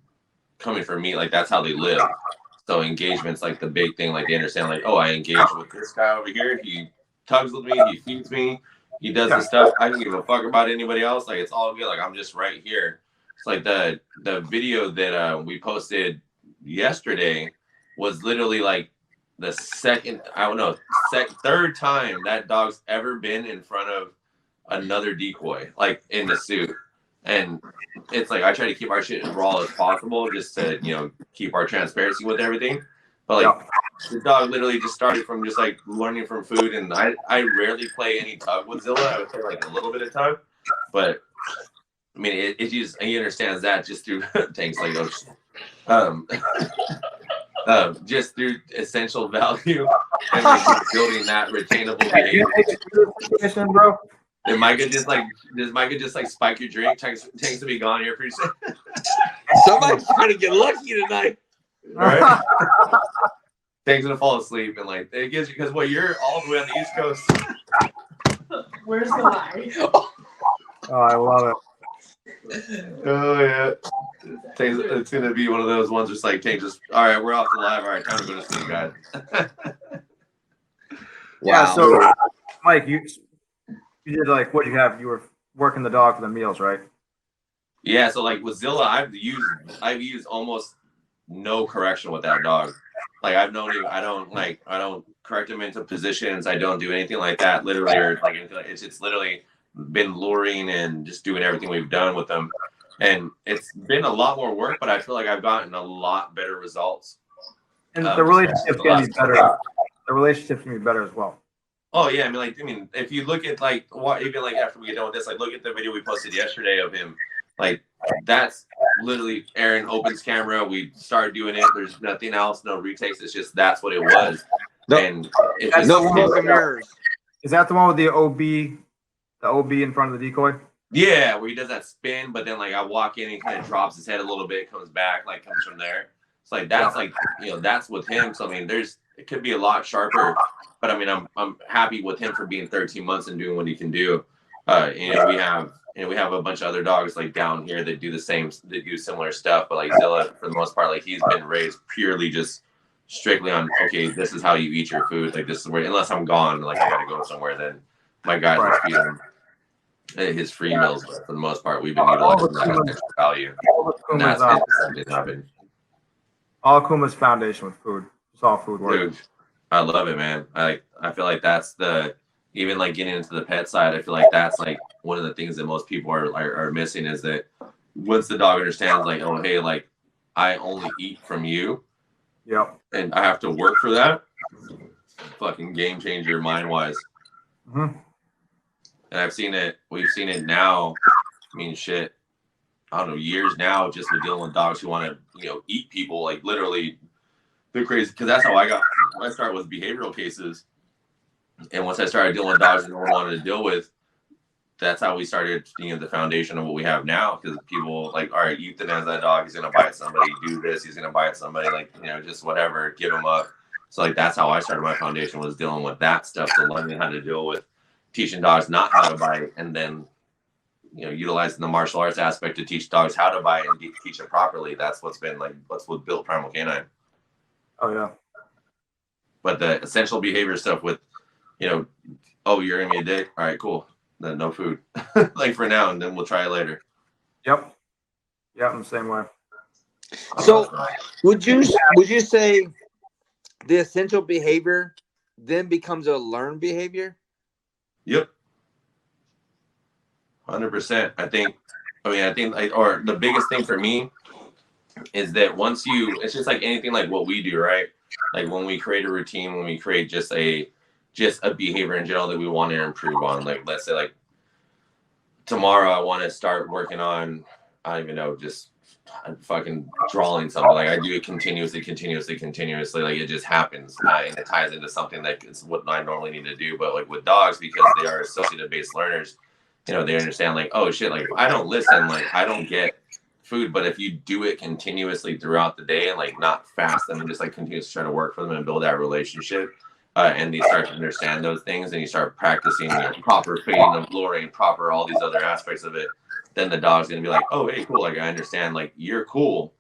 coming from me. Like that's how they live. So engagement's like the big thing. Like they understand, like, oh, I engage with this guy over here. He tugs with me. He feeds me. He does the stuff. I don't give a fuck about anybody else. Like it's all good. Like I'm just right here. It's like the video that we posted yesterday was literally like the third time that dog's ever been in front of another decoy, like in the suit. And it's like I try to keep our shit as raw as possible, just to keep our transparency with everything. But like the dog literally just started from just like learning from food, and I rarely play any tug with Zilla. I would play like a little bit of tug, but I mean he understands that just through things like just through essential value and like building that retainable behavior. Bro. Does Micah just like spike your drink? Tanks to be gone here pretty soon. Somebody's trying to get lucky tonight. Right? Tanks gonna fall asleep, and like it gives you, because you're all the way on the East Coast. Where's the lie? Oh, I love it. Oh yeah. Tanks, it's gonna be one of those ones just like Tanks just, all right, we're off the live. All right, time to go to sleep, guys. Yeah, so Mike, you did like what you have. You were working the dog for the meals, right? Yeah. So like with Zilla, I've used almost no correction with that dog. Like I've known him. I don't correct him into positions. I don't do anything like that. Literally, or like it's literally been luring and just doing everything we've done with them. And it's been a lot more work, but I feel like I've gotten a lot better results. And the relationship's gonna be better. The relationship's gonna be better as well. Oh yeah, I mean, if you look at like even like after we get done with this, like look at the video we posted yesterday of him. Like that's literally Aaron opens camera. We start doing it. There's nothing else, no retakes. It's just that's what it was. No, and it's no smoke and mirrors. Is that the one with the OB in front of the decoy? Yeah, where he does that spin, but then like I walk in and he kind of drops his head a little bit, comes back, like comes from there. It's like that's like that's with him. So I mean, it could be a lot sharper. But I mean, I'm happy with him for being 13 months and doing what he can do. We have a bunch of other dogs like down here that do similar stuff. But like Zilla, for the most part, like he's been raised purely just strictly on, okay, this is how you eat your food. Like this is where, unless I'm gone, like I gotta go somewhere, then my guys will feed him his free meals. But for the most part, we've been utilizing that extra value. And that's been happening. All Kuma's foundation with food. It's all food work. Dude, I love it, man. I feel like that's even like getting into the pet side, I feel like that's like one of the things that most people are missing is that once the dog understands like, oh, hey, like I only eat from you. Yep. And I have to work for that. Fucking game changer mind wise. Mm-hmm. And we've seen it now. I mean, shit. I don't know, years now, just with dealing with dogs who want to, eat people, like literally, they're crazy. Because that's how I started with behavioral cases. And once I started dealing with dogs that no one wanted to deal with, that's how we started, the foundation of what we have now. Because people like, all right, euthanize that dog. He's gonna bite somebody. Do this. He's gonna bite somebody. Like, just whatever. Give him up. So like that's how I started my foundation, was dealing with that stuff. So learning how to deal with teaching dogs not how to bite, and then utilizing the martial arts aspect to teach dogs how to bite and teach it properly. That's what built Primal K9. Oh yeah. But the essential behavior stuff with, oh, you're gonna be a dick. All right, cool. Then no food, like for now, and then we'll try it later. Yep. Yep. In the same way. So, would you say the essential behavior then becomes a learned behavior? Yep. 100%. I think or the biggest thing for me is that it's just like anything like what we do, right? Like when we create a routine, when we create just a behavior in general that we want to improve on, like let's say like tomorrow I want to start working on, I don't even know, just fucking drawing something. Like I do it continuously. Like it just happens, and it ties into something that is what I normally need to do. But like with dogs, because they are associative based learners, they understand like, oh shit, like if I don't listen, like I don't get food. But if you do it continuously throughout the day and like not fast them and just like continuously try to work for them and build that relationship, and they start to understand those things, and you start practicing proper feeding of luring, proper all these other aspects of it, then the dog's gonna be like, oh hey, cool, like I understand, like you're cool.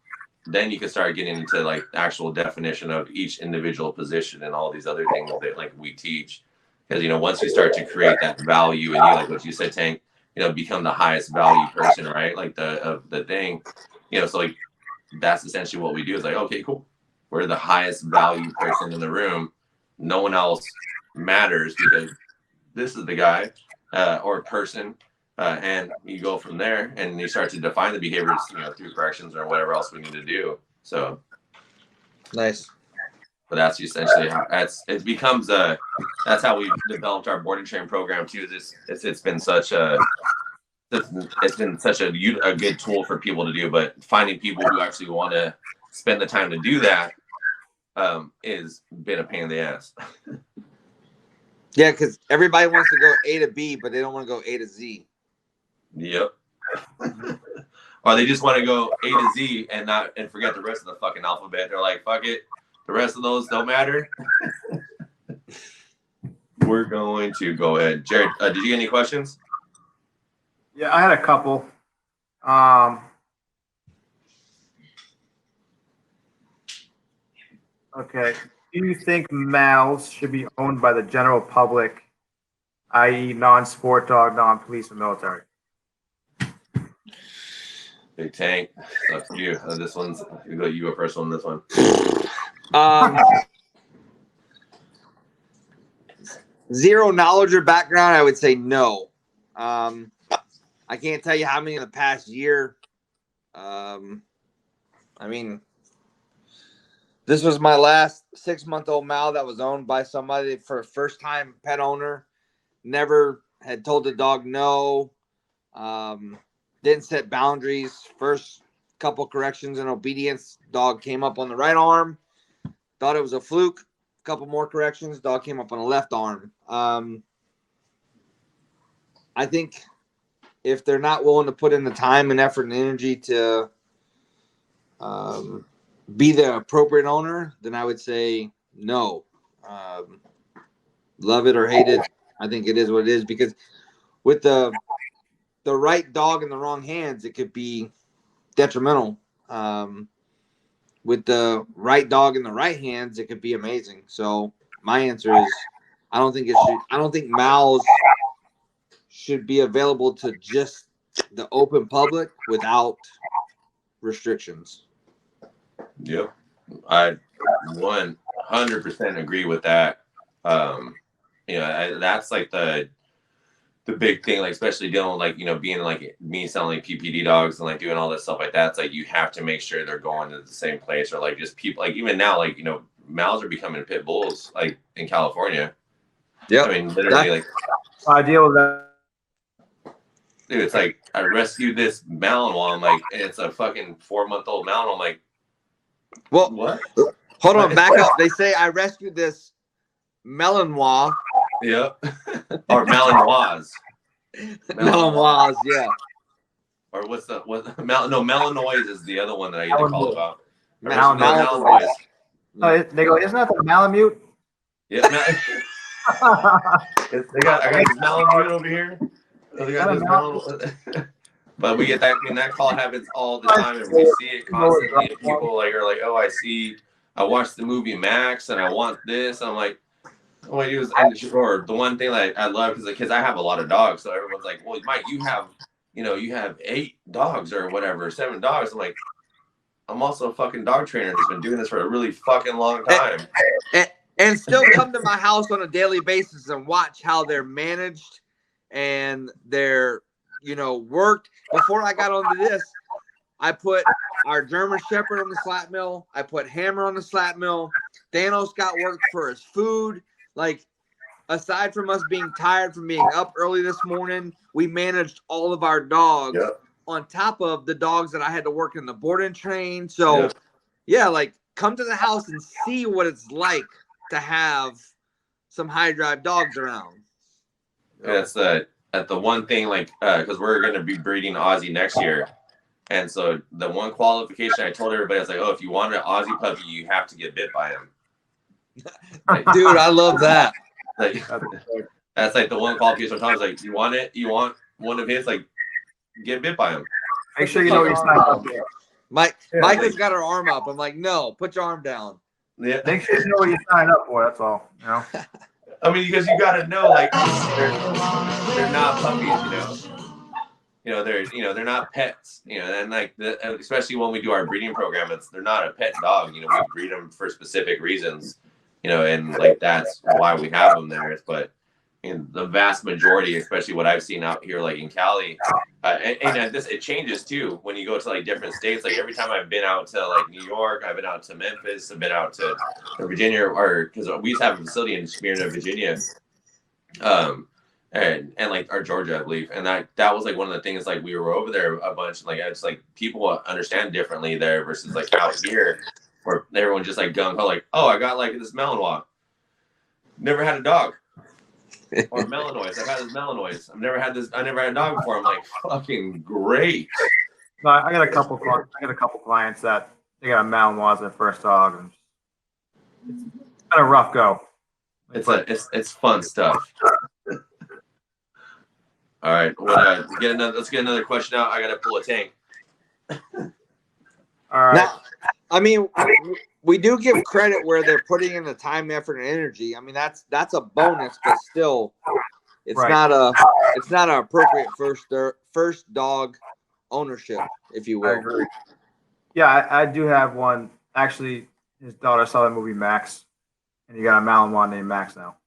Then you can start getting into like actual definition of each individual position and all these other things that like we teach. Because once you start to create that value and you, like what you said, Tank, become the highest value person, right? Like the thing, so like that's essentially what we do is like, okay, cool. We're the highest value person in the room. No one else matters because this is the guy or person. And you go from there and you start to define the behaviors, through corrections or whatever else we need to do. So nice. But that's essentially how it becomes that's how we've developed our boarding train program too. It's been such a good tool for people to do, but finding people who actually want to spend the time to do that is been a pain in the ass. Yeah, because everybody wants to go A to B, but they don't want to go A to Z. Yep. Or they just want to go A to Z and forget the rest of the fucking alphabet. They're like, fuck it. The rest of those don't matter. We're going to go ahead. Jared, did you get any questions? Yeah, I had a couple. Okay. Do you think mouths should be owned by the general public, i.e. non-sport dog, non-police, or military? Big Tank, up to you. This one's you go first on this one. Zero knowledge or background, I would say no. I can't tell you how many in the past year. I mean, this was my last 6-month-old Mal that was owned by somebody for a first-time pet owner. Never had told the dog no. Didn't set boundaries. First couple corrections and obedience, dog came up on the right arm. Thought it was a fluke. Couple more corrections, dog came up on the left arm. I think if they're not willing to put in the time and effort and energy to be the appropriate owner, then I would say no. Love it or hate it, I think it is what it is, because with the right dog in the wrong hands, it could be detrimental. with the right dog in the right hands, it could be amazing. So my answer is, I don't think Mal's should be available to just the open public without restrictions. Yep. I 100% agree with that. That's like the big thing, like especially dealing with like, being like me selling like PPD dogs and like doing all this stuff like that. It's like you have to make sure they're going to the same place, or like just people like even now, like Mals are becoming pit bulls like in California. Yeah. I mean, literally, like I deal with that. Dude, it's like I rescued this Malinois. I'm like, and it's a fucking 4-month-old Malinois. I'm like, well, what? Hold on, back up. They say I rescued this Malinois. Yep. Or Malinois. Malinois, yeah. Or Malinois is the other one that I get called about. Malinois. They go, isn't that the Malamute? Yeah. I got this Malamute over here. They got this Malamute. But we get that. I mean, that call happens all the time, and we see it constantly. And people like are like, "Oh, I watched the movie Max, and I want this." And I'm like, "Oh, I use." Or the one thing that I love is because I have a lot of dogs, so everyone's like, "Well, Mike, you have 8 dogs or whatever, 7 dogs." I'm like, I'm also a fucking dog trainer that's been doing this for a really fucking long time, and still come to my house on a daily basis and watch how they're managed and they're worked. Before I got onto this, I put our German Shepherd on the slat mill. I put Hammer on the slat mill. Thanos got worked for his food. Like, aside from us being tired from being up early this morning, we managed all of our dogs on top of the dogs that I had to work in the board and train. So, like, come to the house and see what it's like to have some high drive dogs around. That's the one thing, like, because we're going to be breeding Aussie next year. And so the one qualification I told everybody, I was like, oh, if you want an Aussie puppy, you have to get bit by him. Like, dude, I love that. Like, that's like the one qualification. I was like, you want it? You want one of his? Like, get bit by him. Make sure you know your sign up. Micah's got her arm up. I'm like, no, put your arm down. Yeah. Make sure you know what you sign up for. That's all. I mean, because you got to know, like, they're not puppies, they're not pets, and like especially when we do our breeding program, they're not a pet dog. We breed them for specific reasons, and like that's why we have them there. But in the vast majority, especially what I've seen out here, like in Cali, and this it changes too when you go to like different states. Like every time I've been out to like New York, I've been out to Memphis, I've been out to Virginia, or because we used to have a facility in Smyrna, Virginia. And like our Georgia, I believe, and that was like one of the things. Like we were over there a bunch, and like it's like people understand differently there versus like out here, where everyone just like gung ho, like, oh, I got like this Malinois, never had a dog, or Malinois. I've had this Malinois. I never had a dog before. I'm like, fucking great. No, I got a couple clients that they got a Malinois as their first dog, and it's kind of rough go. It's fun stuff. All right, let's get another question out. I gotta pull a tank. All right. Now, I mean, we do give credit where they're putting in the time, effort, and energy. I mean, that's a bonus, but still, it's not an appropriate first dog ownership, if you will. I agree. Yeah, I do have one. Actually, his daughter saw the movie Max, and he got a Malinois named Max now.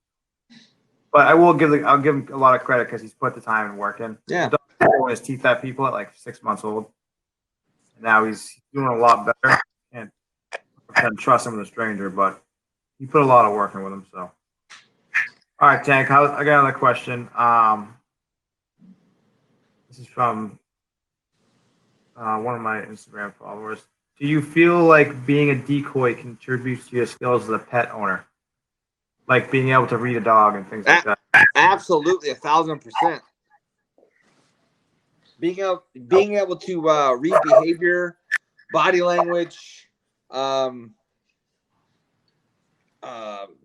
But I'll give him a lot of credit because he's put the time and work in. Yeah. When his teeth at people at like 6 months old. And now he's doing a lot better. Can't trust him with a stranger, but he put a lot of work in with him. So, all right, Tank. I got another question. This is from one of my Instagram followers. Do you feel like being a decoy contributes to your skills as a pet owner? Like being able to read a dog and things like that. Absolutely, 1,000%. Being able to read behavior, body language,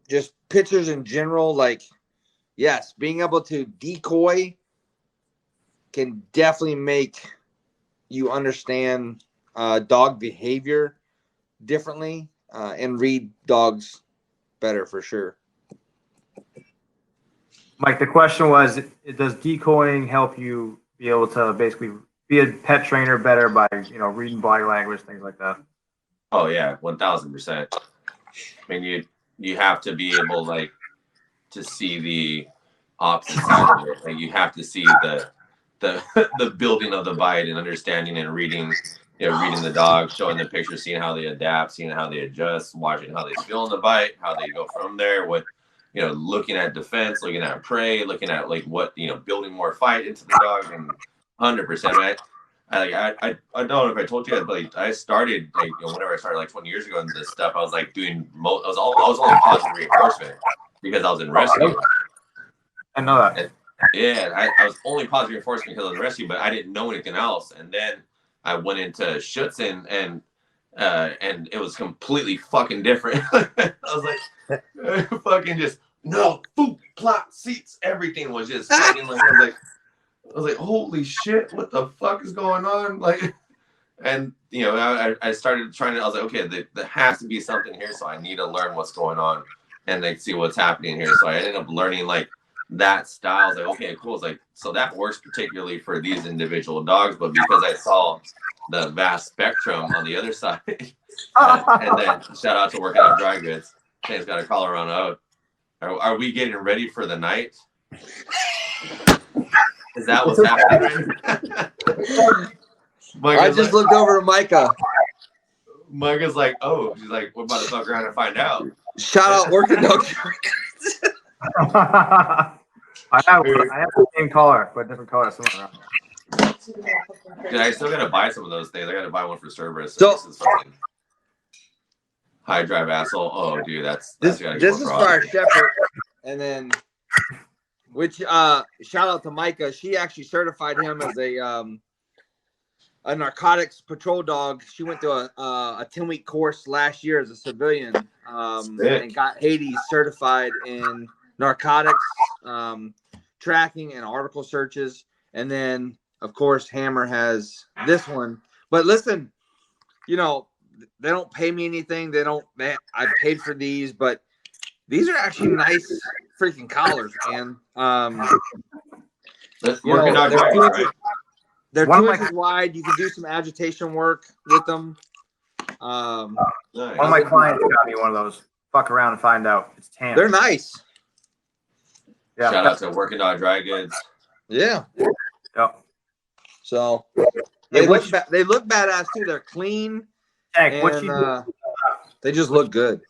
just pictures in general. Like, yes, being able to decoy can definitely make you understand dog behavior differently and read dogs better for sure. Mike, the question was, does decoying help you be able to basically be a pet trainer better by, reading body language, things like that? Oh yeah, 1000%. I mean, you have to be able to see the opposite side of it. Like you have to see the the building of the bite and understanding and reading, reading the dog, showing the picture, seeing how they adapt, seeing how they adjust, watching how they feel in the bite, how they go from there, what, looking at defense, looking at prey, looking at what, building more fight into the dog, and 100%. I don't know if I told you guys, but I started whenever I started 20 years ago in this stuff, I was doing I was only positive reinforcement because I was in rescue. I know that. I was only positive reinforcement because I was in rescue, but I didn't know anything else. And then I went into Schutzen and it was completely fucking different. I was like, fucking just no food, plot, seats, everything was just fucking I was like, holy shit, what the fuck is going on? And I started trying to. I was like, okay, there has to be something here, so I need to learn what's going on and see what's happening here. So I ended up learning that style. I was like, okay, cool. It's so that works particularly for these individual dogs, but because I saw the vast spectrum on the other side, and then shout out to Working Out Dry Goods. Shane's got a collar on out. Are we getting ready for the night? Is that what's happening right now? I just looked over to Micah. Micah's like, oh, she's like, we're about to fuck around and find out. Shout out Working Dog. I have the same color, but different color somewhere around. Dude, I still gotta buy some of those things. I gotta buy one for Cerberus. So this is fucking high drive asshole. Oh, dude, that's this is for our shepherd, and then which shout out to Micah. She actually certified him as a narcotics patrol dog. She went through a 10-week course last year as a civilian, and got Hades certified in narcotics tracking and article searches. And then of course Hammer has this one. But listen, they don't pay me anything. I paid for these, but these are actually nice freaking collars, man. They're 2 inches wide. You can do some agitation work with them. Nice. One of my clients got me one of those. Fuck around and find out. It's tan. They're nice. Yeah. Shout out to Working Dog Dry Goods. Yeah. Yep. So they look badass too. They're clean. Hank, and, what you do? They just look good.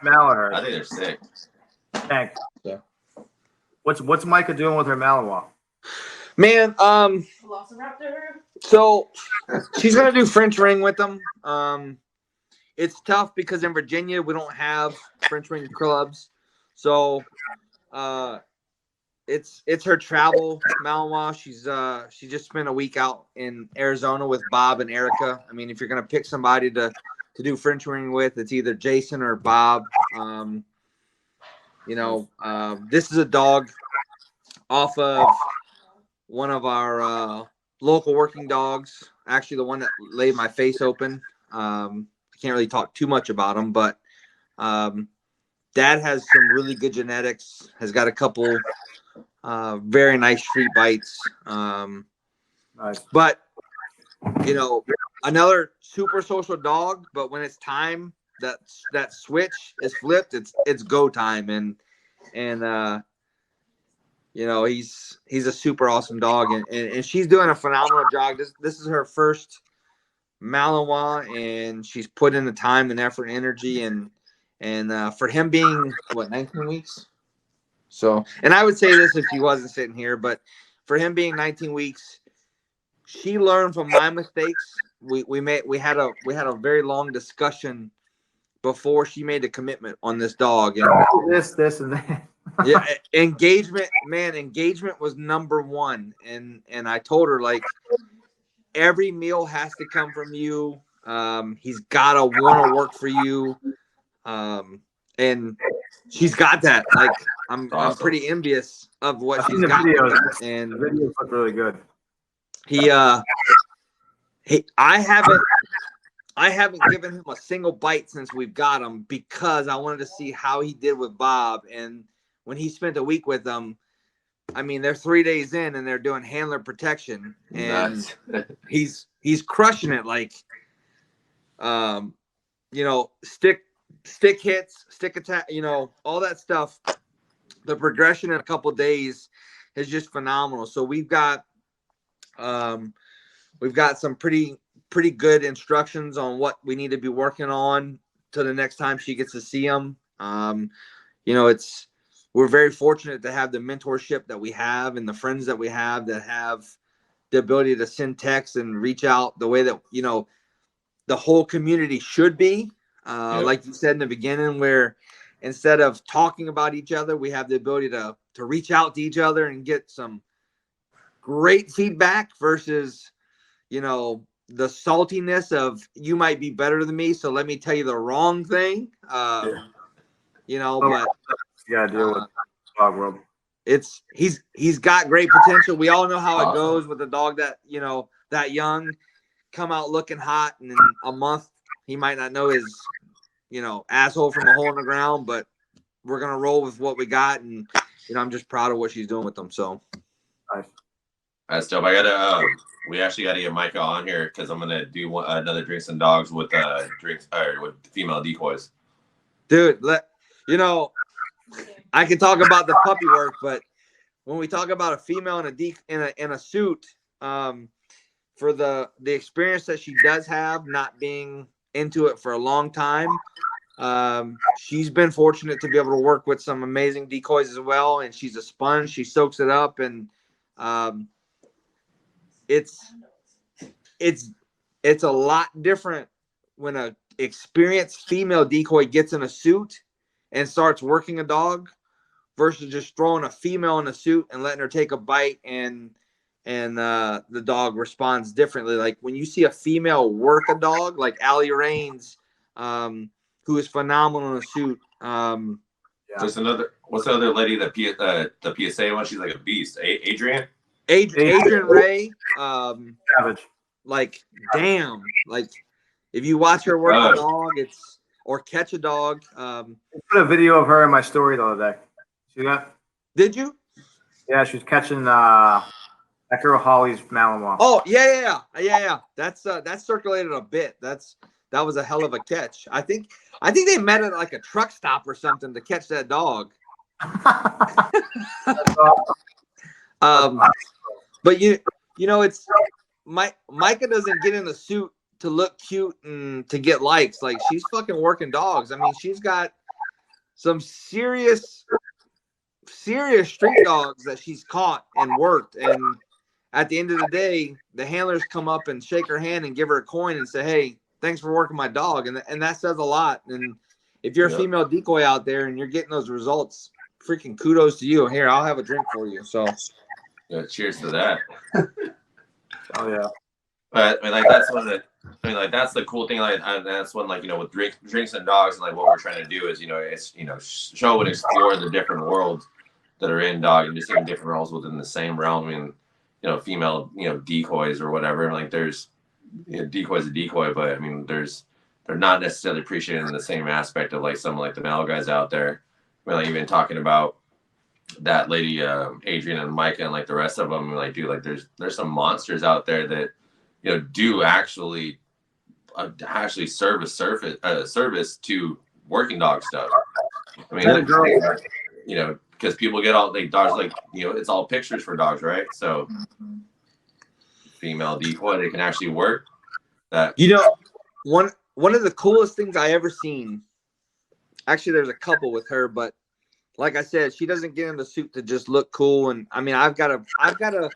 Malinois. I think they're sick. Hank. Yeah. What's Micah doing with her Malinois? Man, Velociraptor. So she's gonna do French ring with them. It's tough because in Virginia we don't have French ring clubs, so it's her travel Malinois. She just spent a week out in Arizona with Bob and Erica. I mean, if you're gonna pick somebody to do French ring with, it's either Jason or Bob. This is a dog off of one of our local working dogs. Actually, the one that laid my face open. I can't really talk too much about him, but Dad has some really good genetics. Has got a couple very nice street bites. Nice. But another super social dog. But when it's time that switch is flipped, it's go time, and he's a super awesome dog, and she's doing a phenomenal job. This is her first Malinois, and she's put in the time and effort and energy, and for him being 19 weeks. So, and I would say this if he wasn't sitting here, but for him being 19 weeks, she learned from my mistakes. We had a very long discussion before she made a commitment on this dog, and this and that. yeah, engagement was number one, and I told her every meal has to come from you. He's gotta want to work for you, and she's got that. I'm pretty envious of what she's got, and the videos look really good. I I haven't given him a single bite since we've got him because I wanted to see how he did with Bob. And when he spent a week with them, I mean, they're 3 days in and they're doing handler protection, and he's crushing it. Like, you know, stick hits, stick attack, you know, all that stuff. The progression in a couple of days is just phenomenal. So we've got some pretty good instructions on what we need to be working on to the next time she gets to see him. You know, we're very fortunate to have the mentorship that we have and the friends that we have that have the ability to send texts and reach out the way that, you know, the whole community should be. Like you said in the beginning, where instead of talking about each other, we have the ability to reach out to each other and get some great feedback versus, you know, the saltiness of you might be better than me, so let me tell you the wrong thing. You know, but you gotta deal with dog world. He's got great potential. We all know how it goes with a dog that, you know, that young, come out looking hot, and in a month he might not know his, you know, asshole from a hole in the ground. But we're gonna roll with what we got, and you know, I'm just proud of what she's doing with them. So that's dope. We actually gotta get Micah on here because I'm gonna do another Drinks and Dogs with with female decoys. Dude, you know, I can talk about the puppy work, but when we talk about a female in a suit, for the experience that she does have, not being into it for a long time, she's been fortunate to be able to work with some amazing decoys as well. And she's a sponge. She soaks it up, and it's a lot different when a experienced female decoy gets in a suit and starts working a dog versus just throwing a female in a suit and letting her take a bite, and the dog responds differently. Like when you see a female work a dog, like Allie Rains, who is phenomenal in a suit. What's the other lady, the PSA one? She's like a beast. Adrian Ray. Savage. Like, damn. Like, if you watch her work a dog, or catch a dog. I put a video of her in my story the other day. See that? Did you? Yeah, she was catching that girl Holly's Malinois. Oh yeah. That's circulated a bit. That was a hell of a catch. I think they met at like a truck stop or something to catch that dog. But you know, it's Micah doesn't get in the suit to look cute and to get likes. Like, she's fucking working dogs. I mean, she's got some serious street dogs that she's caught and worked. And at the end of the day, the handlers come up and shake her hand and give her a coin and say, "Hey, thanks for working my dog." And that says a lot. And if you're a female decoy out there and you're getting those results, freaking kudos to you. Here, I'll have a drink for you. So cheers to that. Oh yeah. But I mean, like, that's one of the, I mean, like, that's the cool thing. Like, and that's when, like, you know, with drinks and dogs, and like what we're trying to do is, you know, it's, you know, show and explore the different worlds that are in dog, and just even different roles within the same realm. I mean, you know, female, you know, decoys or whatever. Like, there's, you know, decoy's a decoy, but I mean, they're not necessarily appreciated in the same aspect of like some like the male guys out there. I mean, like, even talking about that lady, Adrian and Micah and like the rest of them, like, dude, like there's some monsters out there that, you know, do actually serve a service to working dog stuff. I mean, you know, because people get all like dogs, like, you know, it's all pictures for dogs, right? So female decoy, they can actually work that. You know, one of the coolest things I ever seen. Actually, there's a couple with her, but like I said, she doesn't get in the suit to just look cool. And I mean, I've got to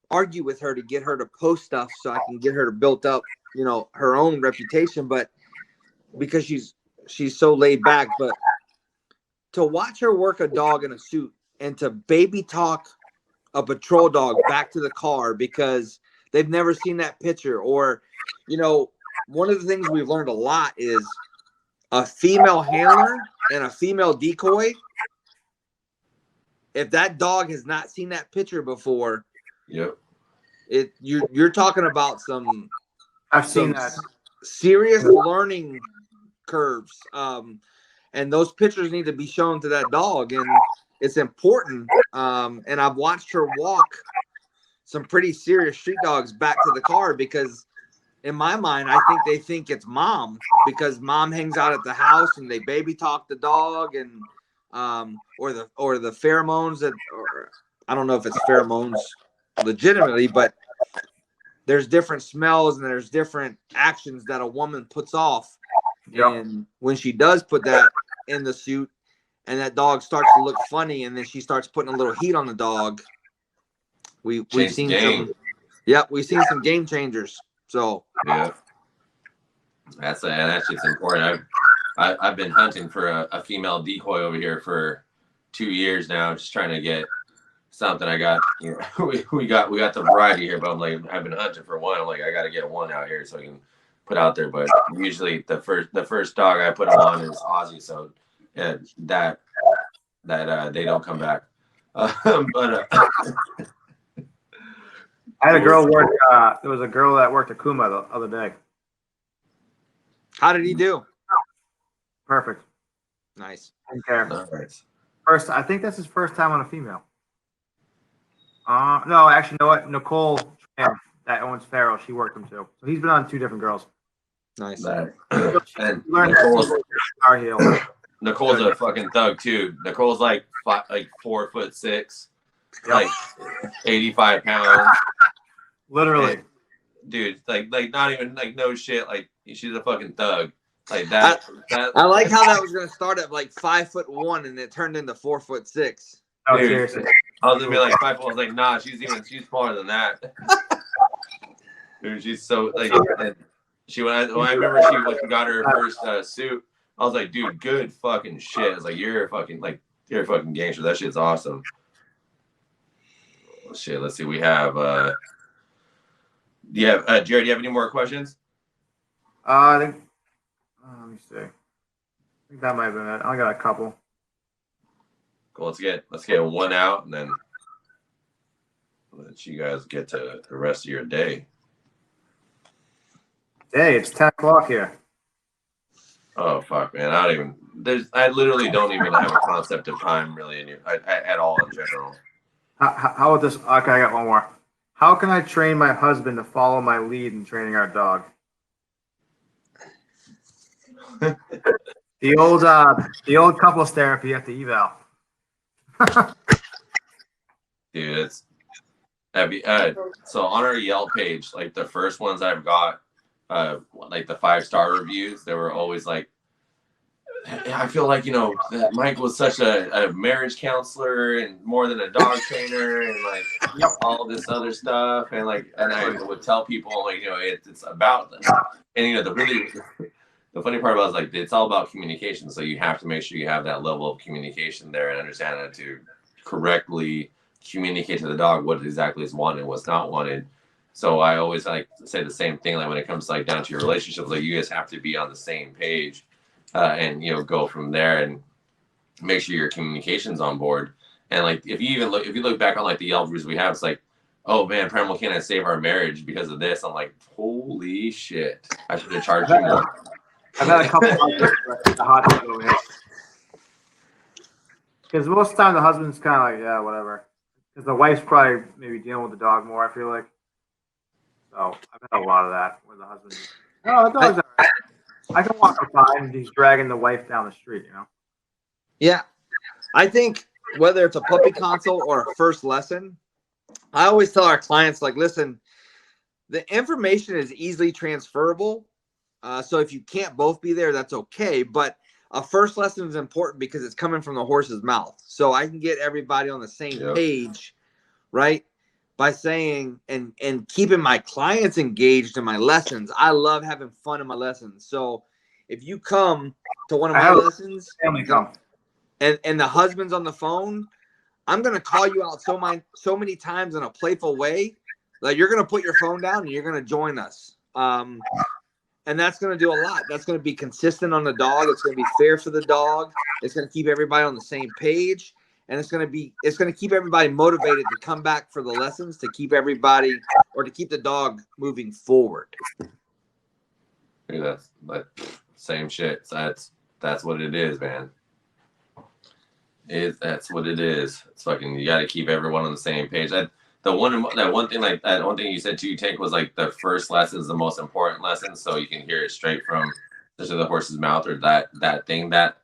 argue with her to get her to post stuff so I can get her to build up, you know, her own reputation. But because she's so laid back, but to watch her work a dog in a suit and to baby talk a patrol dog back to the car because they've never seen that picture, or, you know, one of the things we've learned a lot is a female handler and a female decoy. If that dog has not seen that picture before, yep, you're talking about some. I've seen that. serious learning curves. And those pictures need to be shown to that dog, and it's important. And I've watched her walk some pretty serious street dogs back to the car, because in my mind, I think they think it's mom, because mom hangs out at the house and they baby talk the dog, and or the pheromones that, or I don't know if it's pheromones legitimately, but there's different smells and there's different actions that a woman puts off. Yep. And when she does put that in the suit and that dog starts to look funny, and then she starts putting a little heat on the dog, we've seen some, we've seen some game changers. So yeah, that's just important. I've been hunting for a female decoy over here for 2 years now, just trying to get something. I got, you know, we got the variety here, but I'm like, I've been hunting for one. I'm like, I got to get one out here so I can put out there. But usually the first dog I put them on is Aussie, so that they don't come back. But I had a girl work. There was a girl that worked at Kuma the other day. How did he do? Perfect. Nice. Didn't care. Nice. First, I think that's his first time on a female. No, actually, you know what? Nicole that owns Farrell, she worked him too. So he's been on 2 different girls. Nice. And Nicole's a fucking thug too. Nicole's like 4'6", like 85 pounds. Literally. And, dude, like not even like no shit. Like she's a fucking thug. Like that. I like how that was gonna start at like 5'1" and it turned into 4'6". Oh, dude, seriously. I was gonna be like 5'1". I was like, nah, she's smaller than that. Dude, she's so like. When I remember she like got her first suit, I was like, dude, good fucking shit. I was like, you're a fucking gangster. That shit's awesome. Oh, shit, let's see. We have Jared, do you have any more questions? I think let me see. I think that might have been it. I got a couple. Cool. Let's get one out, and then let you guys get to the rest of your day. Hey, it's 10 o'clock here. Oh fuck, man! I literally don't even have a concept of time really at all in general. How about this? Okay, I got one more. How can I train my husband to follow my lead in training our dog? the old couples therapy at the eval. Dude, so on our Yelp page, like the first ones I've got, like the 5-star reviews, they were always like, I feel like, you know, that Mike was such a marriage counselor and more than a dog trainer and like all this other stuff, and I would tell people, like, you know, it's about them. And you know, the funny part about it is like it's all about communication, so you have to make sure you have that level of communication there and understand how to correctly communicate to the dog what exactly is wanted and what's not wanted. So I always like say the same thing, like when it comes like down to your relationships, like you guys have to be on the same page, and you know, go from there and make sure your communication's on board. And like if you look back on like the Yelp reviews we have, it's like, oh man, Primal can't save our marriage because of this. I'm like, holy shit, I should have charged you more. I've had a couple of the hot dog over here. Because most of the time the husband's kind of like, yeah, whatever. Because the wife's probably maybe dealing with the dog more, I feel like. So I've had a lot of that where the husband, oh, the dog's all right. I can walk up behind and he's dragging the wife down the street, you know? Yeah. I think whether it's a puppy consult or a first lesson, I always tell our clients, like, listen, the information is easily transferable. So if you can't both be there, that's okay. But a first lesson is important because it's coming from the horse's mouth. So I can get everybody on the same page, right? By saying and keeping my clients engaged in my lessons. I love having fun in my lessons. So if you come to one of my lessons and the husband's on the phone, I'm going to call you out so many times in a playful way that you're going to put your phone down and you're going to join us. And that's going to do a lot. That's going to be consistent on the dog. It's going to be fair for the dog. It's going to keep everybody on the same page. And it's going to keep everybody motivated to come back for the lessons, to keep everybody, or to keep the dog moving forward. Dude, but same shit. So that's what it is, man. That's what it is. It's fucking. You got to keep everyone on the same page. That one thing you said too, Tank, was like the first lesson is the most important lesson, so you can hear it straight from the horse's mouth, or that thing that,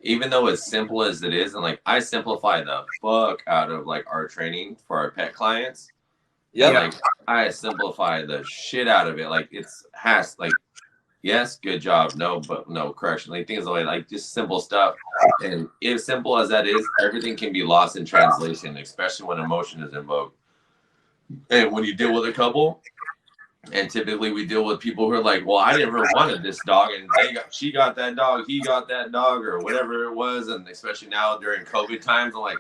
even though as simple as it is, and like I simplify the fuck out of like our training for our pet clients. Yeah, like I simplify the shit out of it. Like has like, yes, good job. No, but no, correction. Like things like just simple stuff. And as simple as that is, everything can be lost in translation, especially when emotion is invoked. And when you deal with a couple, and typically we deal with people who are like, well, I never wanted this dog, and she got that dog, he got that dog, or whatever it was. And especially now during COVID times, I'm like,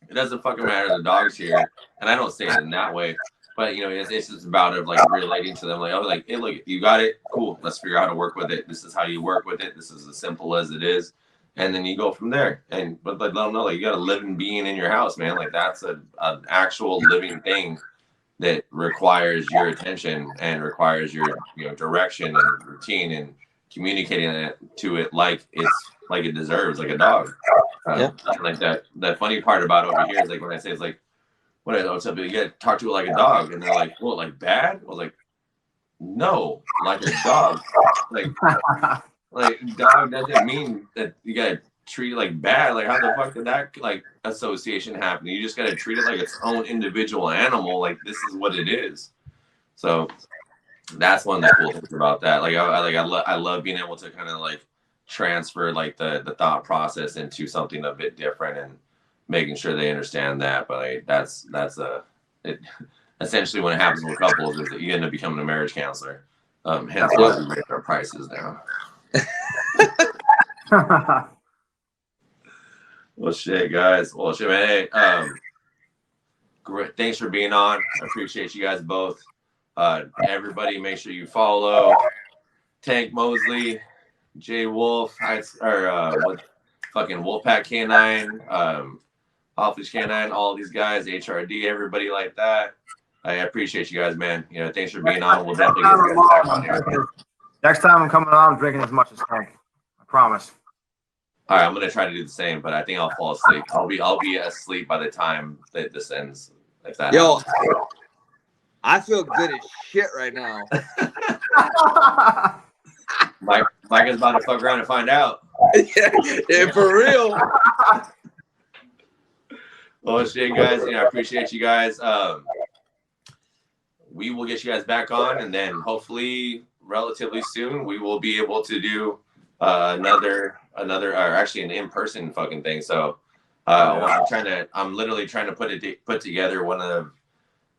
it doesn't fucking matter. The dog's here. And I don't say it in that way. But it's just about of like relating to them, like, oh, like, hey, look, you got it, cool. Let's figure out how to work with it. This is how you work with it. This is as simple as it is, and then you go from there. But let them know, like, you got a living being in your house, man. Like that's an actual living thing that requires your attention and requires your direction and routine and communicating it to it like it deserves, like a dog. Like that. The funny part about over here is like when I say it's like, when I tell people, you gotta talk to it like a dog, and they're like, "Well, like bad?" I was like, "No, like a dog. like dog doesn't mean that you gotta treat it like bad. Like how the fuck did that like association happen? You just gotta treat it like its own individual animal. Like this is what it is." So that's one of the cool things about that. Like I love being able to kind of like transfer like the thought process into something a bit different and making sure they understand that. But like, that's essentially when it happens with couples is that you end up becoming a marriage counselor. Hence why we raise our prices now. Well, shit, guys. Well, shit, man. Hey, great. Thanks for being on. I appreciate you guys both. Everybody, make sure you follow Tank Mosley, Jay Wolf, what fucking Wolfpack K9, Off Leash K9, all these guys, HRD, everybody like that. I appreciate you guys, man. Thanks for being on. We'll definitely get you guys back on here. Next time I'm coming on, I'm drinking as much as Tank. I promise. All right, I'm gonna try to do the same, but I think I'll fall asleep. I'll be asleep by the time that this ends. If that happens. I feel good as shit right now. Mike is about to fuck around and find out. Yeah, for real. Well, shit, guys. I appreciate you guys. We will get you guys back on, and then hopefully, relatively soon, we will be able to do another, or actually an in-person fucking thing. So, I'm literally trying to put together one of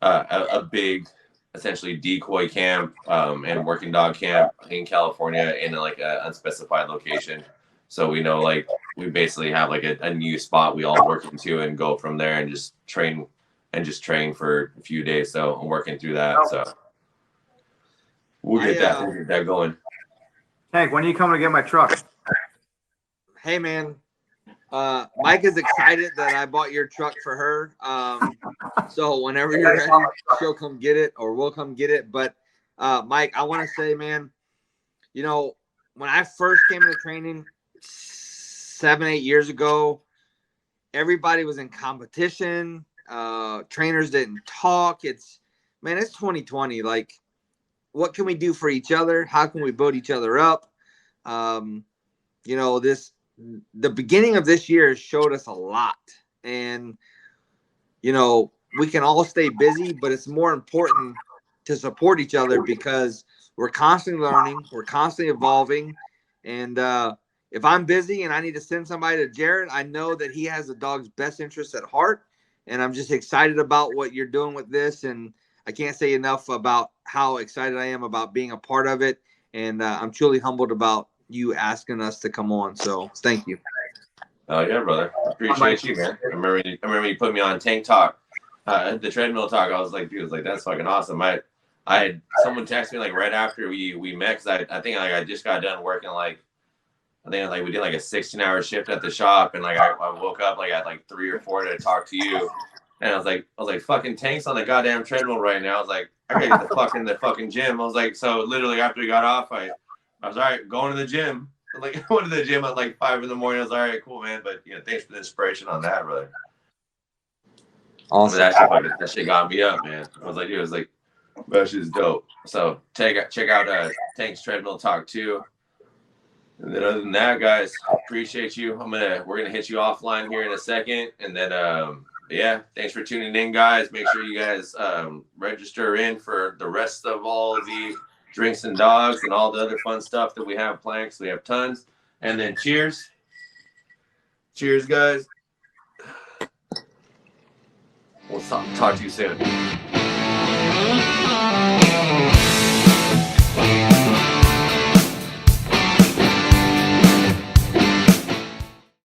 a big, essentially decoy camp and working dog camp in California in like an unspecified location. So we know, like, we basically have like a new spot we all work into and go from there and just train for a few days. So I'm working through that. So we'll get that going. Hank, when are you coming to get my truck? Hey, man. Mike is excited that I bought your truck for her. So whenever you're ready, she'll come get it, or we'll come get it. But Mike, I want to say, man, when I first came into training 7-8 years ago, everybody was in competition. Trainers didn't talk. It's 2020. Like, what can we do for each other? How can we build each other up? The beginning of this year showed us a lot, and we can all stay busy, but it's more important to support each other because we're constantly learning, we're constantly evolving. And if I'm busy and I need to send somebody to Jared, I know that he has the dog's best interest at heart, and I'm just excited about what you're doing with this. And I can't say enough about how excited I am about being a part of it, and I'm truly humbled about you asking us to come on. So thank you. Oh yeah, brother. Appreciate you, man. I remember you put me on Tank Talk, the treadmill talk. I was like, dude, that's fucking awesome. I had someone text me like right after we met, because I think like I just got done working we did like a 16-hour shift at the shop, and like I woke up like at like 3 or 4 to talk to you, and I was like fucking Tank's on the goddamn treadmill right now. I was like, I gotta get the fucking gym. I was like, so literally after we got off, I was all right, going to the gym. I was like, I went to the gym at like 5 in the morning. I was all right, cool, man. But thanks for the inspiration on that, brother. Awesome. That shit got me up, man. I was like, that shit's dope. So check out Tank's Treadmill Talk too. And then other than that, guys, appreciate you. We're gonna hit you offline here in a second, and then thanks for tuning in, guys. Make sure you guys register in for the rest of all of the drinks and dogs and all the other fun stuff that we have planned, because we have tons. And then cheers, guys. We'll talk to you soon.